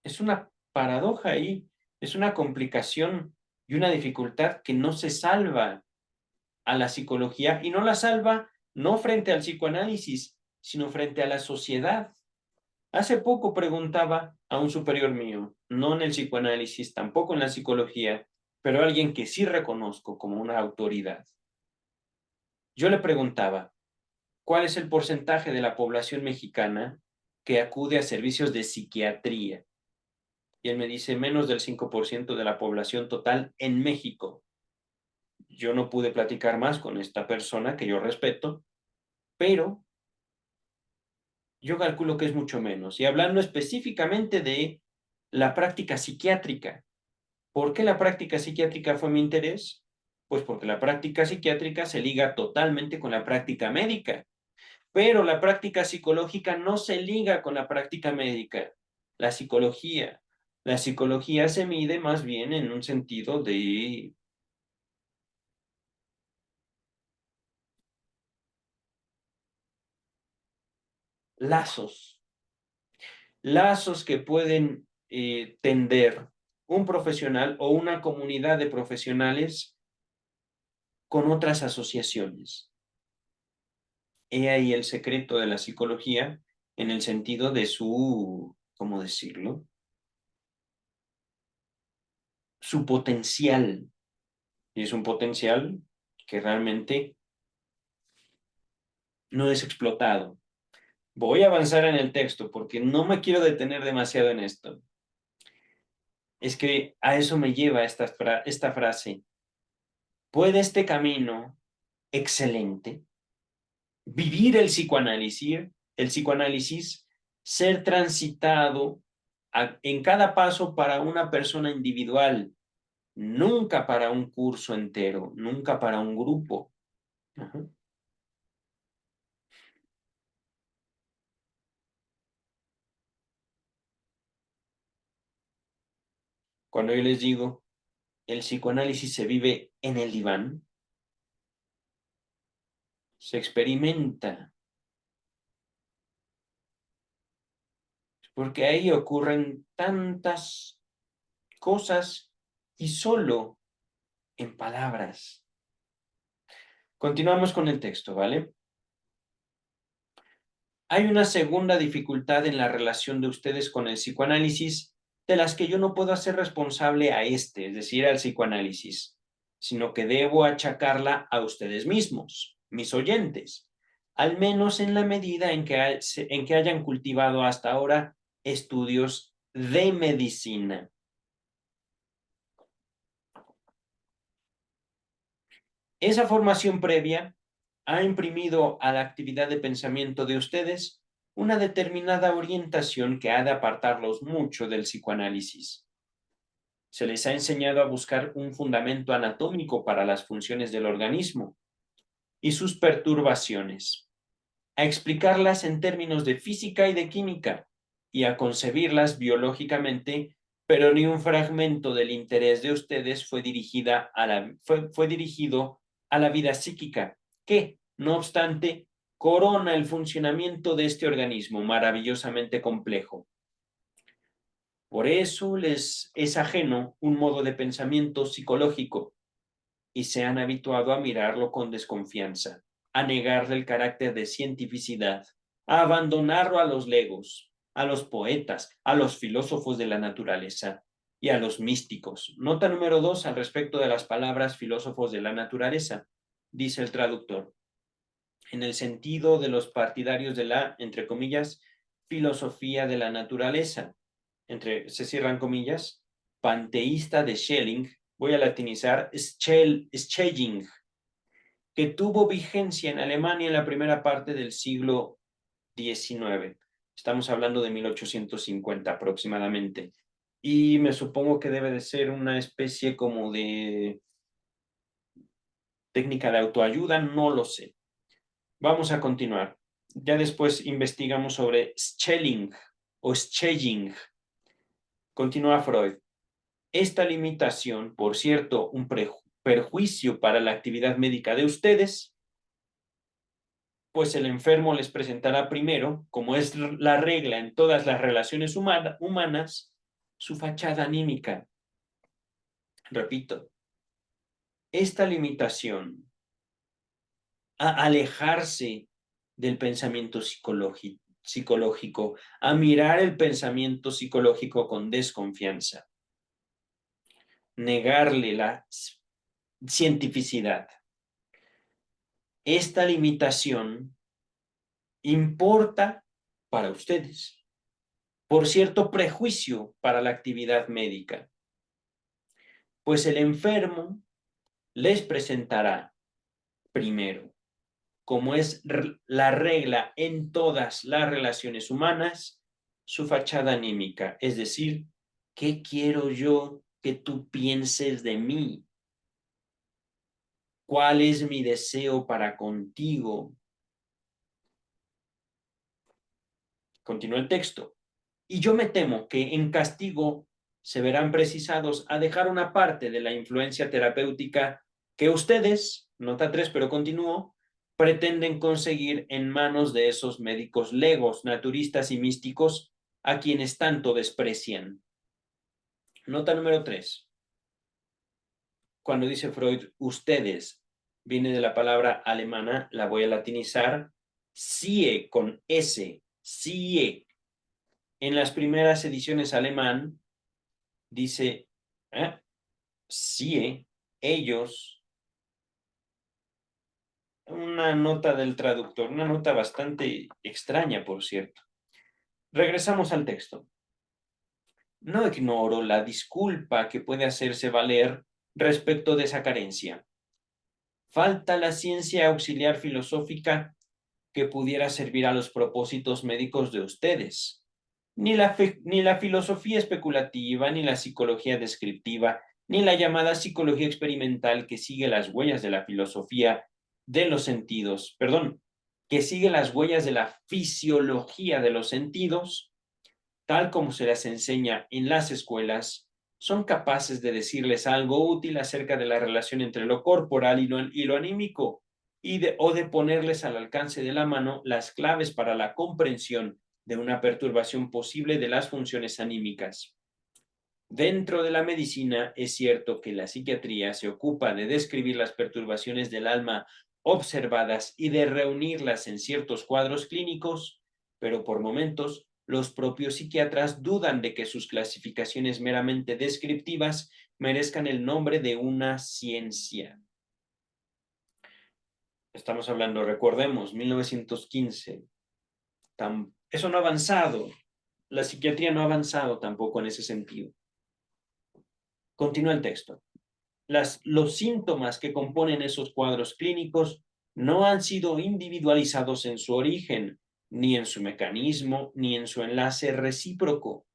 es una paradoja ahí, es una complicación y una dificultad que no se salva a la psicología y no la salva no frente al psicoanálisis, sino frente a la sociedad. Hace poco preguntaba a un superior mío, no en el psicoanálisis, tampoco en la psicología, pero alguien que sí reconozco como una autoridad. Yo le preguntaba, ¿cuál es el porcentaje de la población mexicana que acude a servicios de psiquiatría? Y él me dice, menos del 5% de la población total en México. Yo no pude platicar más con esta persona que yo respeto, pero yo calculo que es mucho menos. Y hablando específicamente de la práctica psiquiátrica. ¿Por qué la práctica psiquiátrica fue mi interés? Pues porque la práctica psiquiátrica se liga totalmente con la práctica médica, pero la práctica psicológica no se liga con la práctica médica. La psicología. La psicología se mide más bien en un sentido de lazos, lazos que pueden tender un profesional o una comunidad de profesionales con otras asociaciones. He ahí el secreto de la psicología en el sentido de su, ¿cómo decirlo? Su potencial. Y es un potencial que realmente no es explotado. Voy a avanzar en el texto porque no me quiero detener demasiado en esto. Es que a eso me lleva esta frase. ¿Puede este camino excelente, vivir el psicoanálisis, ser transitado en cada paso para una persona individual, nunca para un curso entero, nunca para un grupo? Ajá. Cuando yo les digo, el psicoanálisis se vive en el diván, se experimenta, porque ahí ocurren tantas cosas y solo en palabras. Continuamos con el texto, ¿vale? Hay una segunda dificultad en la relación de ustedes con el psicoanálisis de las que yo no puedo hacer responsable a este, es decir, al psicoanálisis, sino que debo achacarla a ustedes mismos, mis oyentes, al menos en la medida en que hayan cultivado hasta ahora estudios de medicina. Esa formación previa ha imprimido a la actividad de pensamiento de ustedes una determinada orientación que ha de apartarlos mucho del psicoanálisis. Se les ha enseñado a buscar un fundamento anatómico para las funciones del organismo y sus perturbaciones, a explicarlas en términos de física y de química y a concebirlas biológicamente, pero ni un fragmento del interés de ustedes fue dirigido a la vida psíquica, que, no obstante, corona el funcionamiento de este organismo maravillosamente complejo. Por eso les es ajeno un modo de pensamiento psicológico y se han habituado a mirarlo con desconfianza, a negarle el carácter de cientificidad, a abandonarlo a los legos, a los poetas, a los filósofos de la naturaleza y a los místicos. Nota número 2 al respecto de las palabras filósofos de la naturaleza. Dice el traductor, en el sentido de los partidarios de la, entre comillas, filosofía de la naturaleza, se cierran comillas, panteísta de Schelling, voy a latinizar, Schelling, que tuvo vigencia en Alemania en la primera parte del siglo XIX. Estamos hablando de 1850 aproximadamente. Y me supongo que debe de ser una especie como de técnica de autoayuda, no lo sé. Vamos a continuar. Ya después investigamos sobre Schelling o Schelling. Continúa Freud. Esta limitación, por cierto, un perjuicio para la actividad médica de ustedes, pues el enfermo les presentará primero, como es la regla en todas las relaciones humanas, su fachada anímica. Repito, esta limitación a alejarse del pensamiento psicológico, a mirar el pensamiento psicológico con desconfianza, negarle la cientificidad. Esta limitación importa para ustedes, por cierto prejuicio para la actividad médica, pues el enfermo les presentará primero, como es la regla en todas las relaciones humanas, su fachada anímica, es decir, ¿qué quiero yo que tú pienses de mí? ¿Cuál es mi deseo para contigo? Continúa el texto. Y yo me temo que en castigo se verán precisados a dejar una parte de la influencia terapéutica que ustedes, nota 3, pero continúo, pretenden conseguir en manos de esos médicos legos, naturistas y místicos a quienes tanto desprecian. Nota número 3. Cuando dice Freud, ustedes, viene de la palabra alemana, la voy a latinizar, sie con S, sie. En las primeras ediciones alemán, dice, sie, ellos, una nota del traductor, una nota bastante extraña, por cierto. Regresamos al texto. No ignoro la disculpa que puede hacerse valer respecto de esa carencia. Falta la ciencia auxiliar filosófica que pudiera servir a los propósitos médicos de ustedes. Ni la filosofía especulativa, ni la psicología descriptiva, ni la llamada psicología experimental que sigue las huellas de la filosofía de los sentidos, perdón, que sigue las huellas de la fisiología de los sentidos, tal como se las enseña en las escuelas, son capaces de decirles algo útil acerca de la relación entre lo corporal y lo anímico, o de ponerles al alcance de la mano las claves para la comprensión de una perturbación posible de las funciones anímicas. Dentro de la medicina es cierto que la psiquiatría se ocupa de describir las perturbaciones del alma observadas y de reunirlas en ciertos cuadros clínicos, pero por momentos los propios psiquiatras dudan de que sus clasificaciones meramente descriptivas merezcan el nombre de una ciencia. Estamos hablando, recordemos, 1915. Eso no ha avanzado. La psiquiatría no ha avanzado tampoco en ese sentido. Continúa el texto. Los síntomas que componen esos cuadros clínicos no han sido individualizados en su origen, ni en su mecanismo, ni en su enlace recíproco.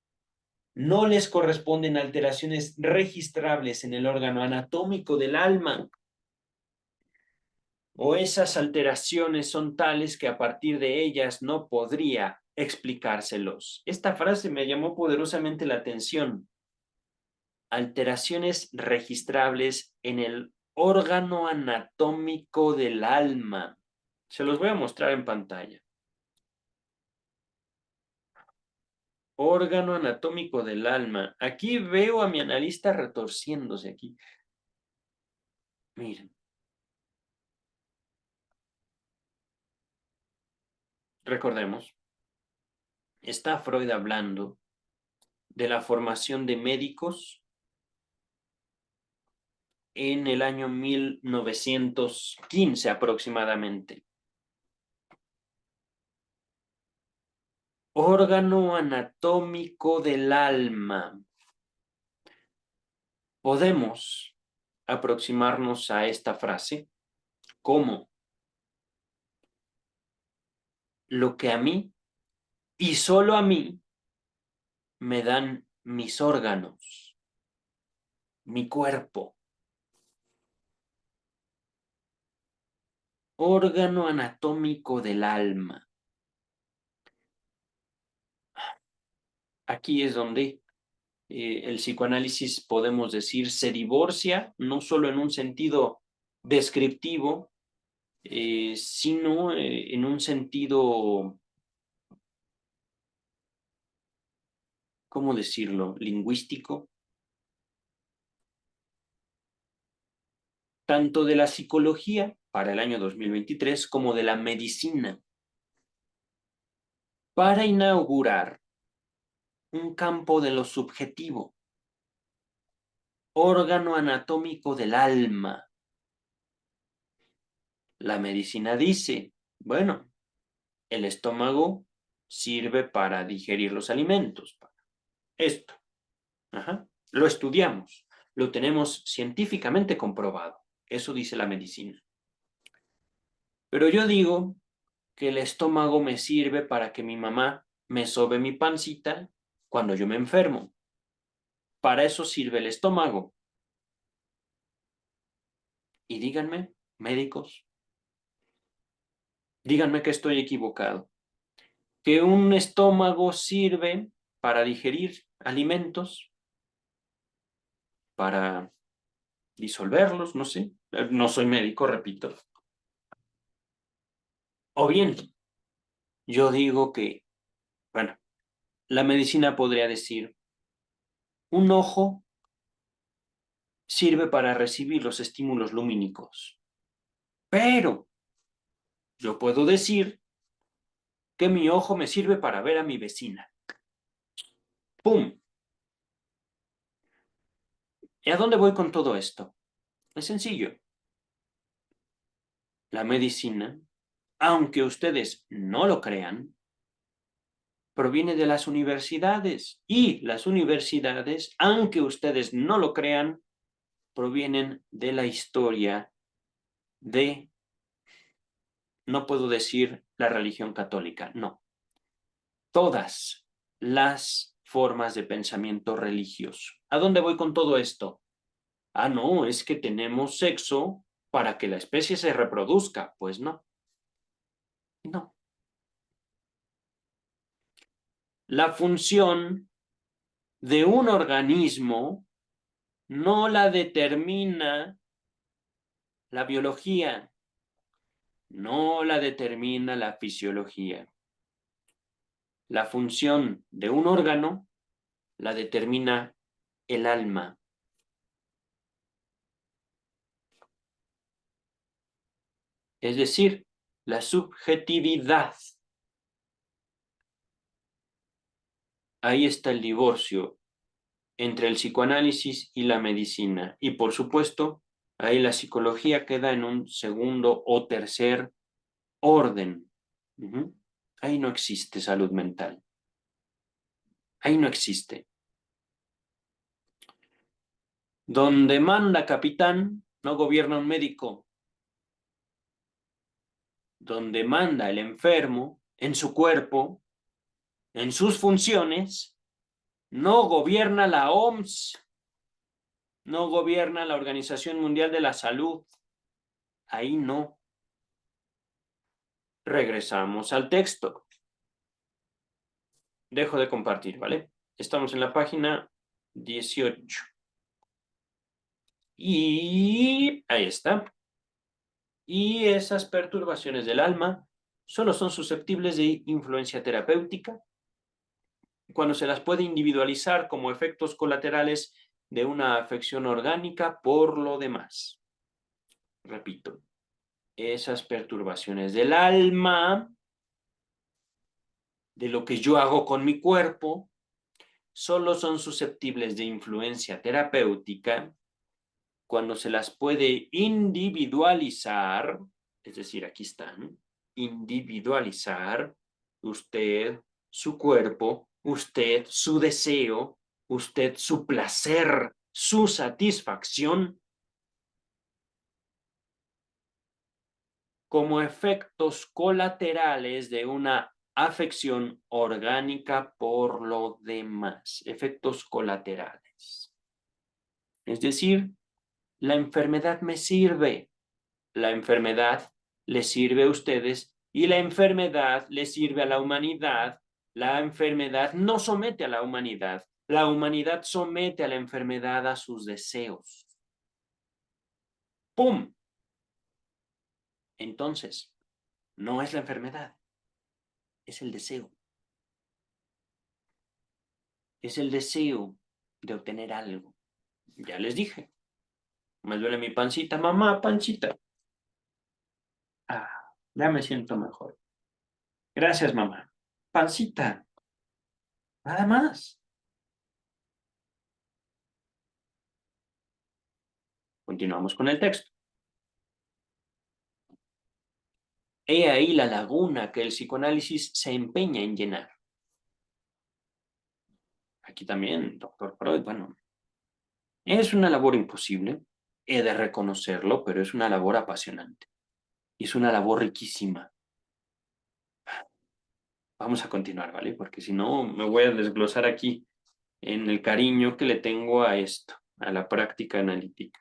No les corresponden alteraciones registrables en el órgano anatómico del alma, o esas alteraciones son tales que a partir de ellas no podría explicárselos. Esta frase me llamó poderosamente la atención. Alteraciones registrables en el órgano anatómico del alma. Se los voy a mostrar en pantalla. Órgano anatómico del alma. Aquí veo a mi analista retorciéndose aquí. Miren. Recordemos. Está Freud hablando de la formación de médicos en el año 1915 aproximadamente. Órgano anatómico del alma. Podemos aproximarnos a esta frase como lo que a mí, y solo a mí, me dan mis órganos, mi cuerpo. Órgano anatómico del alma. Aquí es donde el psicoanálisis, podemos decir, se divorcia, no solo en un sentido descriptivo, sino en un sentido, ¿cómo decirlo?, lingüístico, tanto de la psicología para el año 2023 como de la medicina, para inaugurar un campo de lo subjetivo, órgano anatómico del alma. La medicina dice, bueno, el estómago sirve para digerir los alimentos, para esto. Ajá. Lo estudiamos, lo tenemos científicamente comprobado. Eso dice la medicina. Pero yo digo que el estómago me sirve para que mi mamá me sobe mi pancita cuando yo me enfermo. Para eso sirve el estómago. Y díganme, médicos, díganme que estoy equivocado. Que un estómago sirve para digerir alimentos, para disolverlos, no sé. No soy médico, repito. O bien, yo digo que, bueno, la medicina podría decir, un ojo sirve para recibir los estímulos lumínicos, pero yo puedo decir que mi ojo me sirve para ver a mi vecina. ¡Pum! ¿Y a dónde voy con todo esto? Es sencillo. La medicina, aunque ustedes no lo crean, proviene de las universidades, y las universidades, aunque ustedes no lo crean, provienen de la historia de, no puedo decir la religión católica, no, todas las formas de pensamiento religioso. ¿A dónde voy con todo esto? Ah, no, es que tenemos sexo para que la especie se reproduzca. Pues no, no. La función de un organismo no la determina la biología, no la determina la fisiología. La función de un órgano la determina el alma. Es decir, la subjetividad. Ahí está el divorcio entre el psicoanálisis y la medicina. Y por supuesto, ahí la psicología queda en un segundo o tercer orden. Ahí no existe salud mental. Ahí no existe. Donde manda capitán, no gobierna un médico. Donde manda el enfermo, en su cuerpo, en sus funciones, no gobierna la OMS, no gobierna la Organización Mundial de la Salud. Ahí no. Regresamos al texto. Dejo de compartir, ¿vale? Estamos en la página 18. Y ahí está. Y esas perturbaciones del alma solo son susceptibles de influencia terapéutica cuando se las puede individualizar como efectos colaterales de una afección orgánica por lo demás. Repito, esas perturbaciones del alma, de lo que yo hago con mi cuerpo, solo son susceptibles de influencia terapéutica cuando se las puede individualizar, es decir, aquí están, individualizar usted, su cuerpo, usted, su deseo, usted, su placer, su satisfacción, como efectos colaterales de una afección orgánica por lo demás, efectos colaterales. Es decir, la enfermedad me sirve, la enfermedad les sirve a ustedes y la enfermedad les sirve a la humanidad. La enfermedad no somete a la humanidad somete a la enfermedad a sus deseos. ¡Pum! Entonces, no es la enfermedad, es el deseo. Es el deseo de obtener algo. Ya les dije, me duele mi pancita, mamá, pancita. Ah, ya me siento mejor. Gracias, mamá. Pancita, nada más. Continuamos con el texto. He ahí la laguna que el psicoanálisis se empeña en llenar. Aquí también, doctor Freud, bueno, es una labor imposible, he de reconocerlo, pero es una labor apasionante. Y es una labor riquísima. Vamos a continuar, ¿vale? Porque si no, me voy a desglosar aquí en el cariño que le tengo a esto, a la práctica analítica.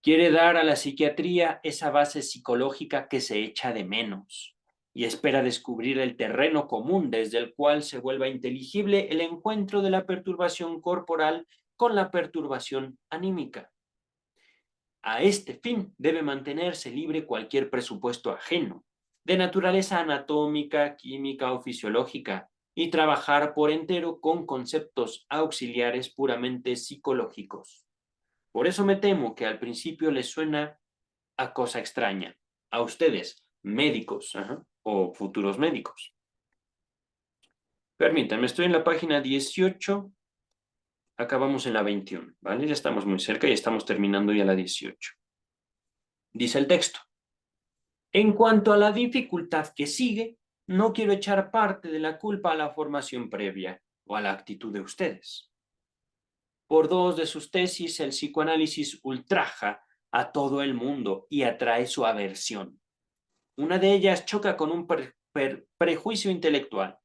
Quiere dar a la psiquiatría esa base psicológica que se echa de menos y espera descubrir el terreno común desde el cual se vuelva inteligible el encuentro de la perturbación corporal con la perturbación anímica. A este fin debe mantenerse libre cualquier presupuesto ajeno, de naturaleza anatómica, química o fisiológica, y trabajar por entero con conceptos auxiliares puramente psicológicos. Por eso me temo que al principio les suena a cosa extraña, a ustedes, médicos, o futuros médicos. Permítanme, estoy en la página 18, acabamos en la 21, ¿vale? Ya estamos muy cerca y estamos terminando ya la 18. Dice el texto. En cuanto a la dificultad que sigue, no quiero echar parte de la culpa a la formación previa o a la actitud de ustedes. Por dos de sus tesis, el psicoanálisis ultraja a todo el mundo y atrae su aversión. Una de ellas choca con un prejuicio intelectual,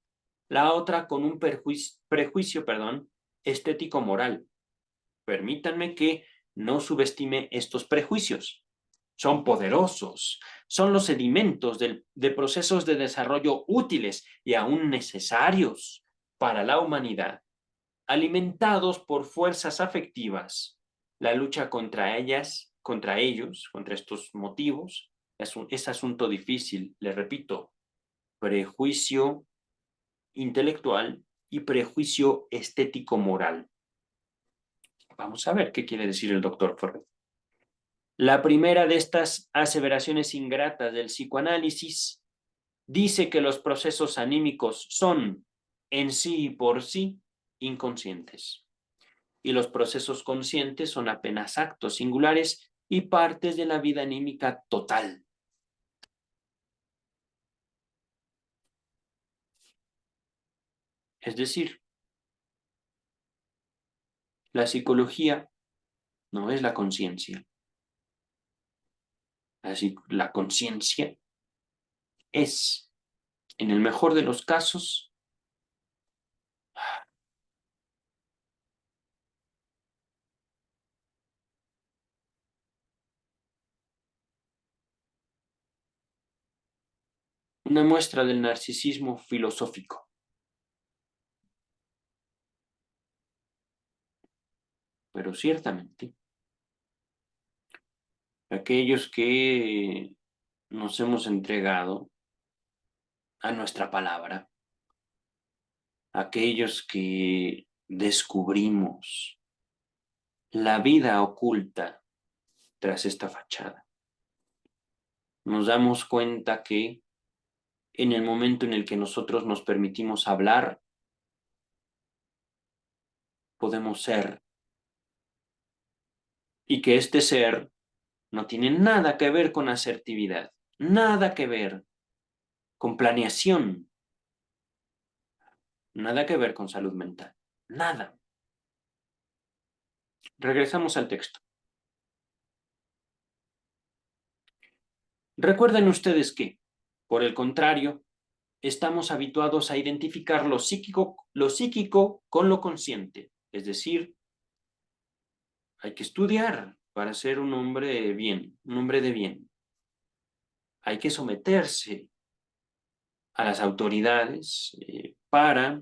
la otra con un prejuicio estético-moral. Permítanme que no subestime estos prejuicios. Son poderosos, son los sedimentos de procesos de desarrollo útiles y aún necesarios para la humanidad, alimentados por fuerzas afectivas. La lucha contra ellas, contra ellos, contra estos motivos, es asunto difícil, le repito, prejuicio intelectual y prejuicio estético-moral. Vamos a ver qué quiere decir el doctor Freud. La primera de estas aseveraciones ingratas del psicoanálisis dice que los procesos anímicos son, en sí y por sí, inconscientes. Y los procesos conscientes son apenas actos singulares y partes de la vida anímica total. Es decir, la psicología no es la conciencia. La conciencia es, en el mejor de los casos, una muestra del narcisismo filosófico. Pero ciertamente, aquellos que nos hemos entregado a nuestra palabra, aquellos que descubrimos la vida oculta tras esta fachada, nos damos cuenta que en el momento en el que nosotros nos permitimos hablar podemos ser. Y que este ser no tiene nada que ver con asertividad, nada que ver con planeación, nada que ver con salud mental, nada. Regresamos al texto. Recuerden ustedes que, por el contrario, estamos habituados a identificar lo psíquico con lo consciente. Es decir, hay que estudiar para ser un hombre bien, un hombre de bien. Hay que someterse a las autoridades para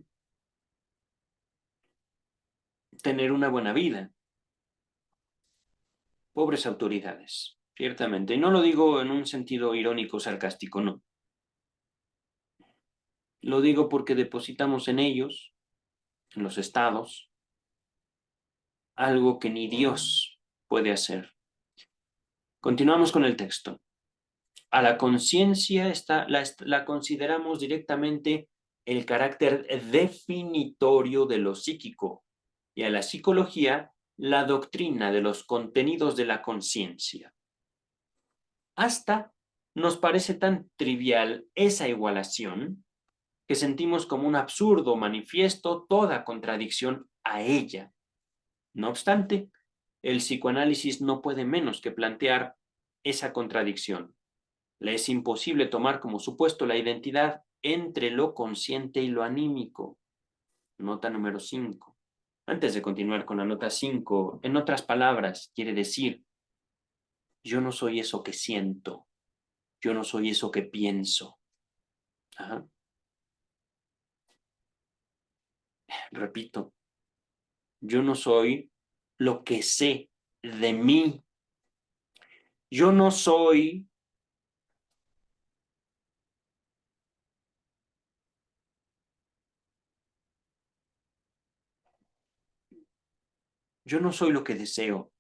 tener una buena vida. Pobres autoridades, ciertamente. Y no lo digo en un sentido irónico, sarcástico, no. Lo digo porque depositamos en ellos, en los estados, algo que ni Dios puede hacer. Continuamos con el texto. A la conciencia la consideramos directamente el carácter definitorio de lo psíquico y a la psicología la doctrina de los contenidos de la conciencia. Hasta nos parece tan trivial esa igualación que sentimos como un absurdo manifiesto toda contradicción a ella. No obstante, el psicoanálisis no puede menos que plantear esa contradicción. Le es imposible tomar como supuesto la identidad entre lo consciente y lo anímico. Nota número 5. Antes de continuar con la nota 5, en otras palabras, quiere decir, yo no soy eso que siento, yo no soy eso que pienso. Ajá. Repito, yo no soy lo que sé de mí. Yo no soy yo no soy lo que deseo.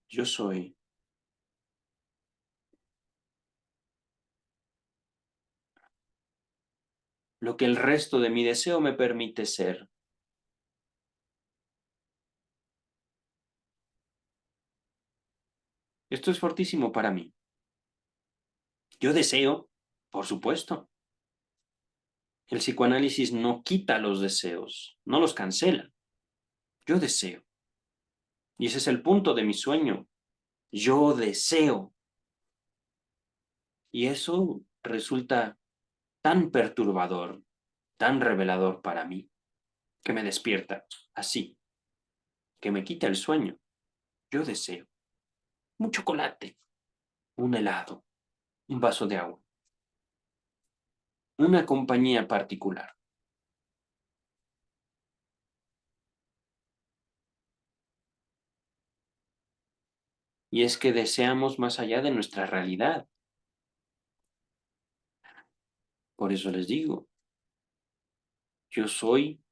Yo soy lo que el resto de mi deseo me permite ser. Esto es fortísimo para mí. Yo deseo, por supuesto. El psicoanálisis no quita los deseos, no los cancela. Yo deseo. Y ese es el punto de mi sueño. Yo deseo. Y eso resulta tan perturbador, tan revelador para mí, que me despierta así, que me quita el sueño. Yo deseo un chocolate, un helado, un vaso de agua, una compañía particular. Y es que deseamos más allá de nuestra realidad. Por eso les digo, yo soy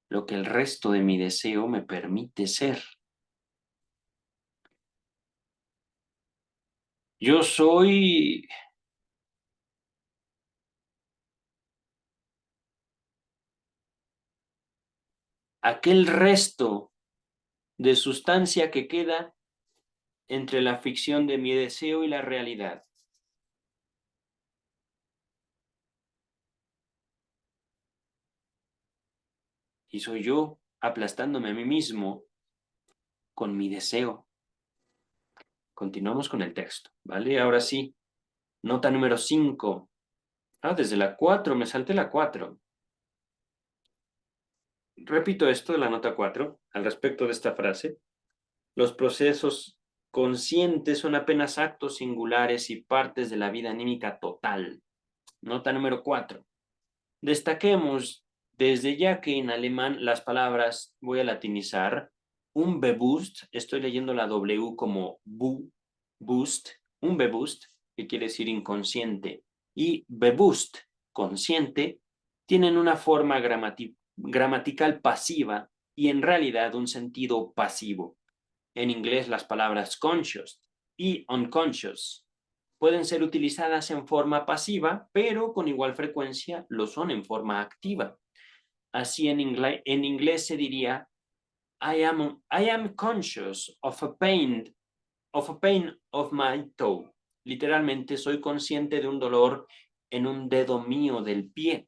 lo que el resto de mi deseo me permite ser. Yo soy aquel resto de sustancia que queda entre la ficción de mi deseo y la realidad. Y soy yo aplastándome a mí mismo con mi deseo. Continuamos con el texto, ¿vale? Ahora sí, nota número 5. Desde la 4, me salté la 4. Repito esto de la nota 4 al respecto de esta frase. Los procesos conscientes son apenas actos singulares y partes de la vida anímica total. Nota número 4. Destaquemos desde ya que en alemán las palabras, voy a latinizar, unbewusst, estoy leyendo la W como boost, unbewusst, que quiere decir inconsciente, y bewusst, consciente, tienen una forma gramatical pasiva y en realidad un sentido pasivo. En inglés las palabras conscious y unconscious pueden ser utilizadas en forma pasiva, pero con igual frecuencia lo son en forma activa. Así en inglés se diría, I am conscious of a pain of my toe. Literalmente, soy consciente de un dolor en un dedo mío del pie.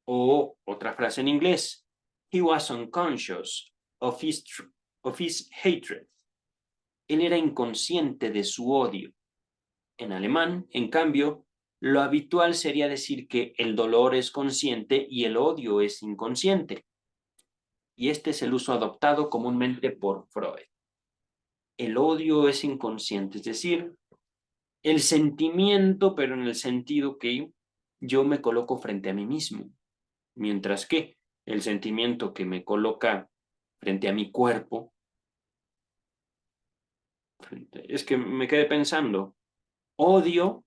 O otra frase en inglés, he was unconscious of his hatred. Él era inconsciente de su odio. En alemán, en cambio, lo habitual sería decir que el dolor es consciente y el odio es inconsciente. Y este es el uso adoptado comúnmente por Freud. El odio es inconsciente, es decir, el sentimiento, pero en el sentido que yo me coloco frente a mí mismo, mientras que el sentimiento que me coloca frente a mi cuerpo, es que me quedé pensando, odio,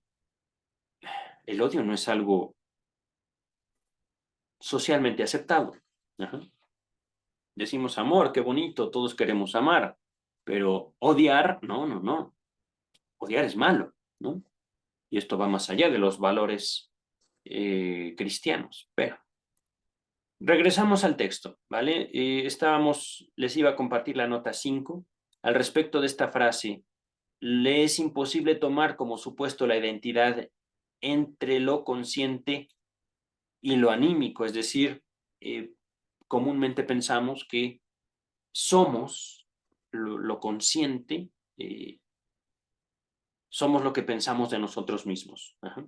el odio no es algo socialmente aceptado. Ajá. Decimos amor, qué bonito, todos queremos amar, pero odiar, no, no, no. Odiar es malo, ¿no? Y esto va más allá de los valores cristianos. Pero regresamos al texto, ¿vale? Les iba a compartir la nota 5 al respecto de esta frase. Le es imposible tomar como supuesto la identidad entre lo consciente y lo anímico, es decir, comúnmente pensamos que somos lo consciente, somos lo que pensamos de nosotros mismos, ajá,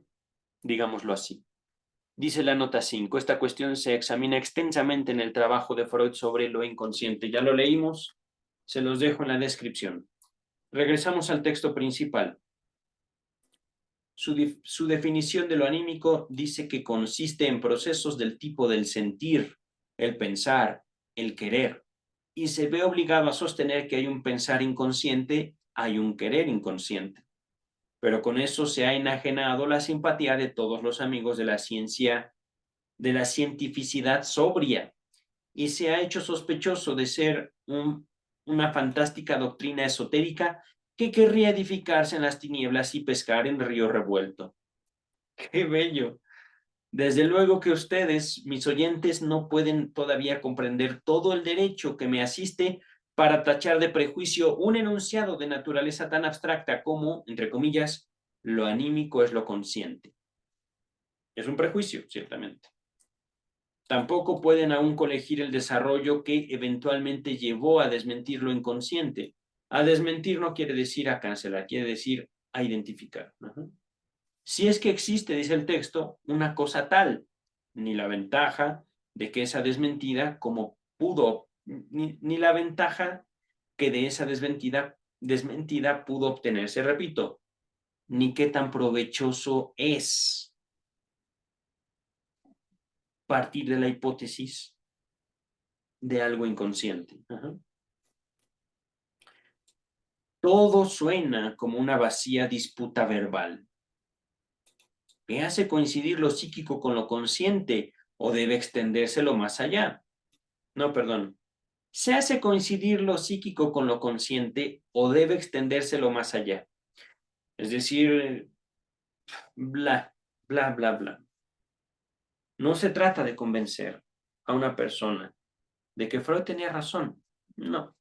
digámoslo así. Dice la nota 5, esta cuestión se examina extensamente en el trabajo de Freud sobre lo inconsciente. Ya lo leímos, se los dejo en la descripción. Regresamos al texto principal. Su definición de lo anímico dice que consiste en procesos del tipo del sentir, el pensar, el querer, y se ve obligado a sostener que hay un pensar inconsciente, hay un querer inconsciente. Pero con eso se ha enajenado la simpatía de todos los amigos de la ciencia, de la cientificidad sobria, y se ha hecho sospechoso de ser una fantástica doctrina esotérica que querría edificarse en las tinieblas y pescar en río revuelto. ¡Qué bello! Desde luego que ustedes, mis oyentes, no pueden todavía comprender todo el derecho que me asiste para tachar de prejuicio un enunciado de naturaleza tan abstracta como, entre comillas, lo anímico es lo consciente. Es un prejuicio, ciertamente. Tampoco pueden aún colegir el desarrollo que eventualmente llevó a desmentir lo inconsciente. A desmentir no quiere decir a cancelar, quiere decir a identificar. Si es que existe, dice el texto, una cosa tal, ni la ventaja de que esa desmentida como pudo, ni la ventaja que de esa desmentida pudo obtenerse, repito, ni qué tan provechoso es partir de la hipótesis de algo inconsciente. Todo suena como una vacía disputa verbal. ¿Qué hace coincidir lo psíquico con lo consciente o debe extendérselo más allá? No, perdón. ¿Se hace coincidir lo psíquico con lo consciente o debe extendérselo más allá? Es decir, bla, bla, bla, bla. No se trata de convencer a una persona de que Freud tenía razón. No.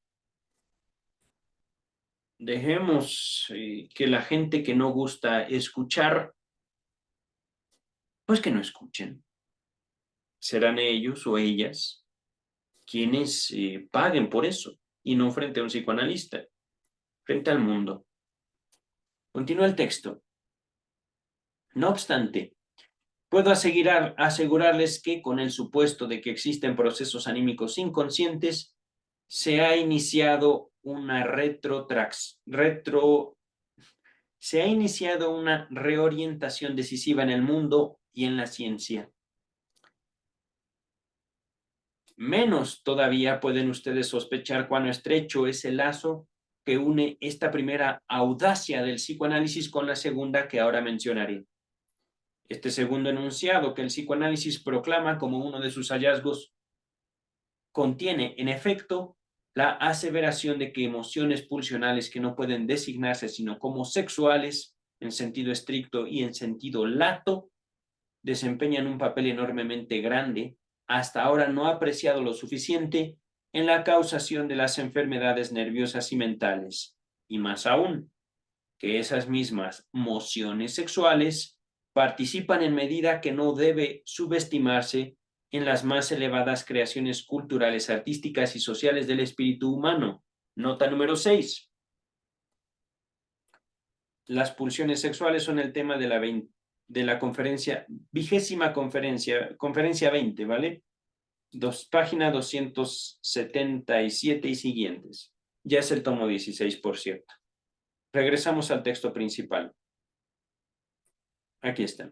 Dejemos que la gente que no gusta escuchar, pues que no escuchen. Serán ellos o ellas quienes paguen por eso, y no frente a un psicoanalista, frente al mundo. Continúa el texto. No obstante, puedo asegurarles que con el supuesto de que existen procesos anímicos inconscientes, se ha iniciado una se ha iniciado una reorientación decisiva en el mundo y en la ciencia. Menos todavía pueden ustedes sospechar cuán estrecho es el lazo que une esta primera audacia del psicoanálisis con la segunda que ahora mencionaré. Este segundo enunciado que el psicoanálisis proclama como uno de sus hallazgos contiene, en efecto, la aseveración de que emociones pulsionales que no pueden designarse sino como sexuales en sentido estricto y en sentido lato, desempeñan un papel enormemente grande, hasta ahora no apreciado lo suficiente, en la causación de las enfermedades nerviosas y mentales, y más aún, que esas mismas mociones sexuales participan en medida que no debe subestimarse en las más elevadas creaciones culturales, artísticas y sociales del espíritu humano. Nota número 6. Las pulsiones sexuales son el tema de la conferencia, 20ª conferencia 20, ¿vale? Página 277 y siguientes. Ya es el tomo 16, por cierto. Regresamos al texto principal. Aquí está.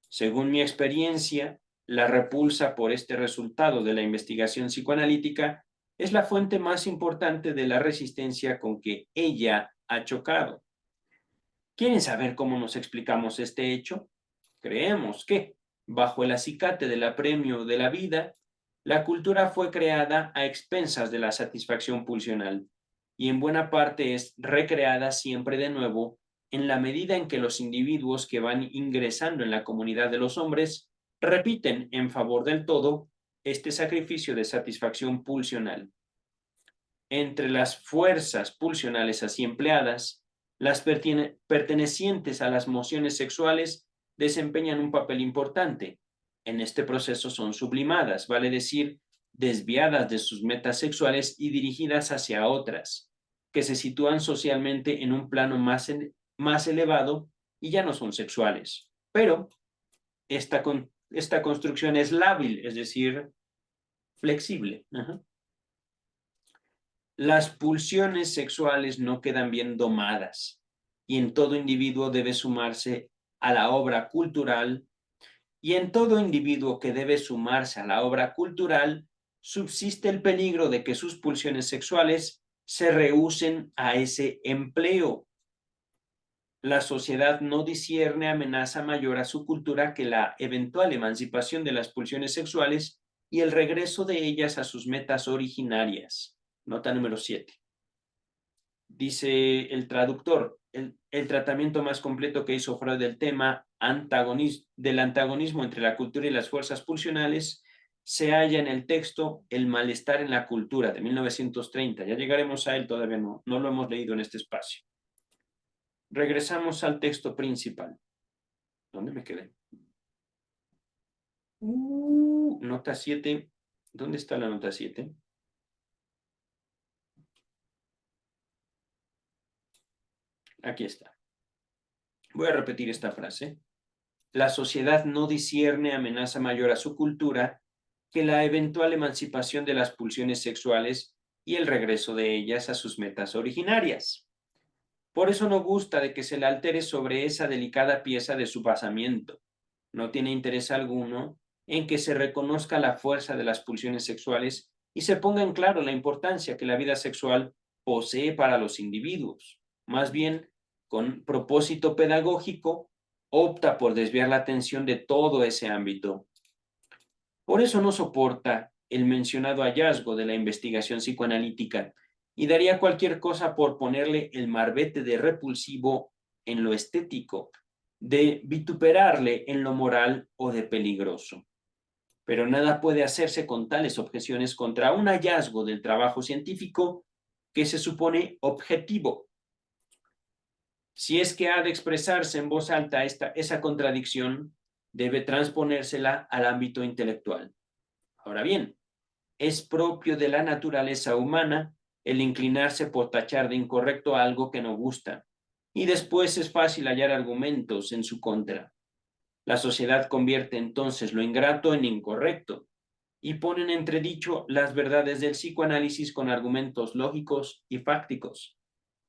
Según mi experiencia, la repulsa por este resultado de la investigación psicoanalítica es la fuente más importante de la resistencia con que ella ha chocado. ¿Quieren saber cómo nos explicamos este hecho? Creemos que, bajo el acicate del apremio de la vida, la cultura fue creada a expensas de la satisfacción pulsional y en buena parte es recreada siempre de nuevo en la medida en que los individuos que van ingresando en la comunidad de los hombres repiten en favor del todo este sacrificio de satisfacción pulsional. Entre las fuerzas pulsionales así empleadas, las pertenecientes a las mociones sexuales desempeñan un papel importante. En este proceso son sublimadas, vale decir, desviadas de sus metas sexuales y dirigidas hacia otras, que se sitúan socialmente en un plano más elevado y ya no son sexuales. Pero esta construcción es lábil, es decir, flexible. Las pulsiones sexuales no quedan bien domadas y en todo individuo debe sumarse a la obra cultural y en todo individuo que debe sumarse a la obra cultural subsiste el peligro de que sus pulsiones sexuales se rehúsen a ese empleo. La sociedad no discierne amenaza mayor a su cultura que la eventual emancipación de las pulsiones sexuales y el regreso de ellas a sus metas originarias. Nota número 7. Dice el traductor, el tratamiento más completo que hizo Freud del tema del antagonismo entre la cultura y las fuerzas pulsionales se halla en el texto El malestar en la cultura de 1930. Ya llegaremos a él, todavía no lo hemos leído en este espacio. Regresamos al texto principal. ¿Dónde me quedé? Nota 7. ¿Dónde está la nota 7? Aquí está. Voy a repetir esta frase. La sociedad no discierne amenaza mayor a su cultura que la eventual emancipación de las pulsiones sexuales y el regreso de ellas a sus metas originarias. Por eso no gusta de que se le altere sobre esa delicada pieza de su basamiento. No tiene interés alguno en que se reconozca la fuerza de las pulsiones sexuales y se ponga en claro la importancia que la vida sexual posee para los individuos. Más bien, con propósito pedagógico, opta por desviar la atención de todo ese ámbito. Por eso no soporta el mencionado hallazgo de la investigación psicoanalítica y daría cualquier cosa por ponerle el marbete de repulsivo en lo estético, de vituperarle en lo moral o de peligroso. Pero nada puede hacerse con tales objeciones contra un hallazgo del trabajo científico que se supone objetivo. Si es que ha de expresarse en voz alta esa contradicción, debe transponérsela al ámbito intelectual. Ahora bien, es propio de la naturaleza humana el inclinarse por tachar de incorrecto algo que no gusta, y después es fácil hallar argumentos en su contra. La sociedad convierte entonces lo ingrato en incorrecto y pone en entredicho las verdades del psicoanálisis con argumentos lógicos y fácticos,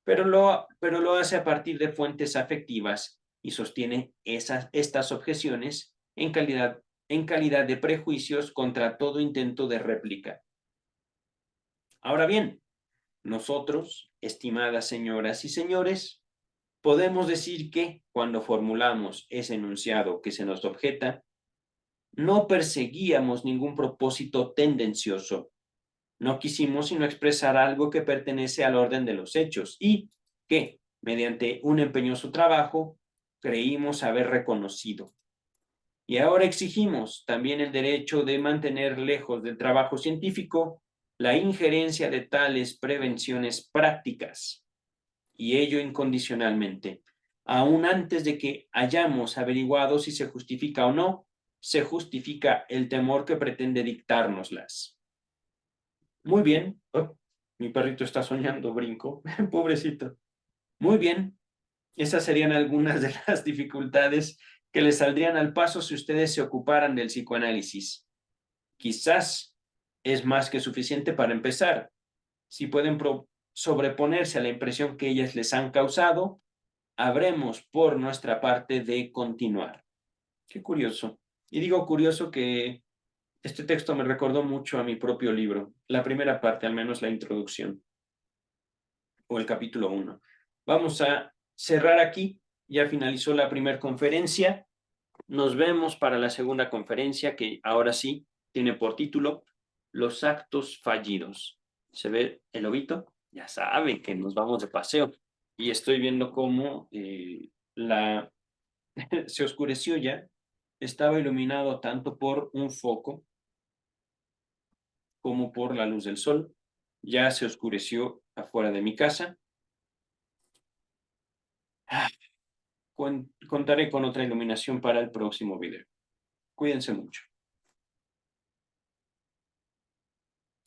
pero lo hace a partir de fuentes afectivas y sostiene estas objeciones en calidad de prejuicios contra todo intento de réplica. Ahora bien, nosotros, estimadas señoras y señores, podemos decir que, cuando formulamos ese enunciado que se nos objeta, no perseguíamos ningún propósito tendencioso. No quisimos sino expresar algo que pertenece al orden de los hechos y que, mediante un empeñoso trabajo, creímos haber reconocido. Y ahora exigimos también el derecho de mantener lejos del trabajo científico la injerencia de tales prevenciones prácticas, y ello incondicionalmente, aún antes de que hayamos averiguado si se justifica o no, se justifica el temor que pretende dictárnoslas. Muy bien. Oh, mi perrito está soñando, brinco. Pobrecito. Muy bien. Esas serían algunas de las dificultades que les saldrían al paso si ustedes se ocuparan del psicoanálisis. Quizás es más que suficiente para empezar. Si pueden sobreponerse a la impresión que ellas les han causado, habremos por nuestra parte de continuar. Qué curioso. Y digo curioso que este texto me recordó mucho a mi propio libro, la primera parte, al menos la introducción, o el capítulo 1. Vamos a cerrar aquí. Ya finalizó la primera conferencia. Nos vemos para la segunda conferencia, que ahora sí tiene por título Los actos fallidos. ¿Se ve el lobito? Ya saben que nos vamos de paseo. Y estoy viendo cómo se oscureció ya. Estaba iluminado tanto por un foco como por la luz del sol. Ya se oscureció afuera de mi casa. Contaré con otra iluminación para el próximo video. Cuídense mucho.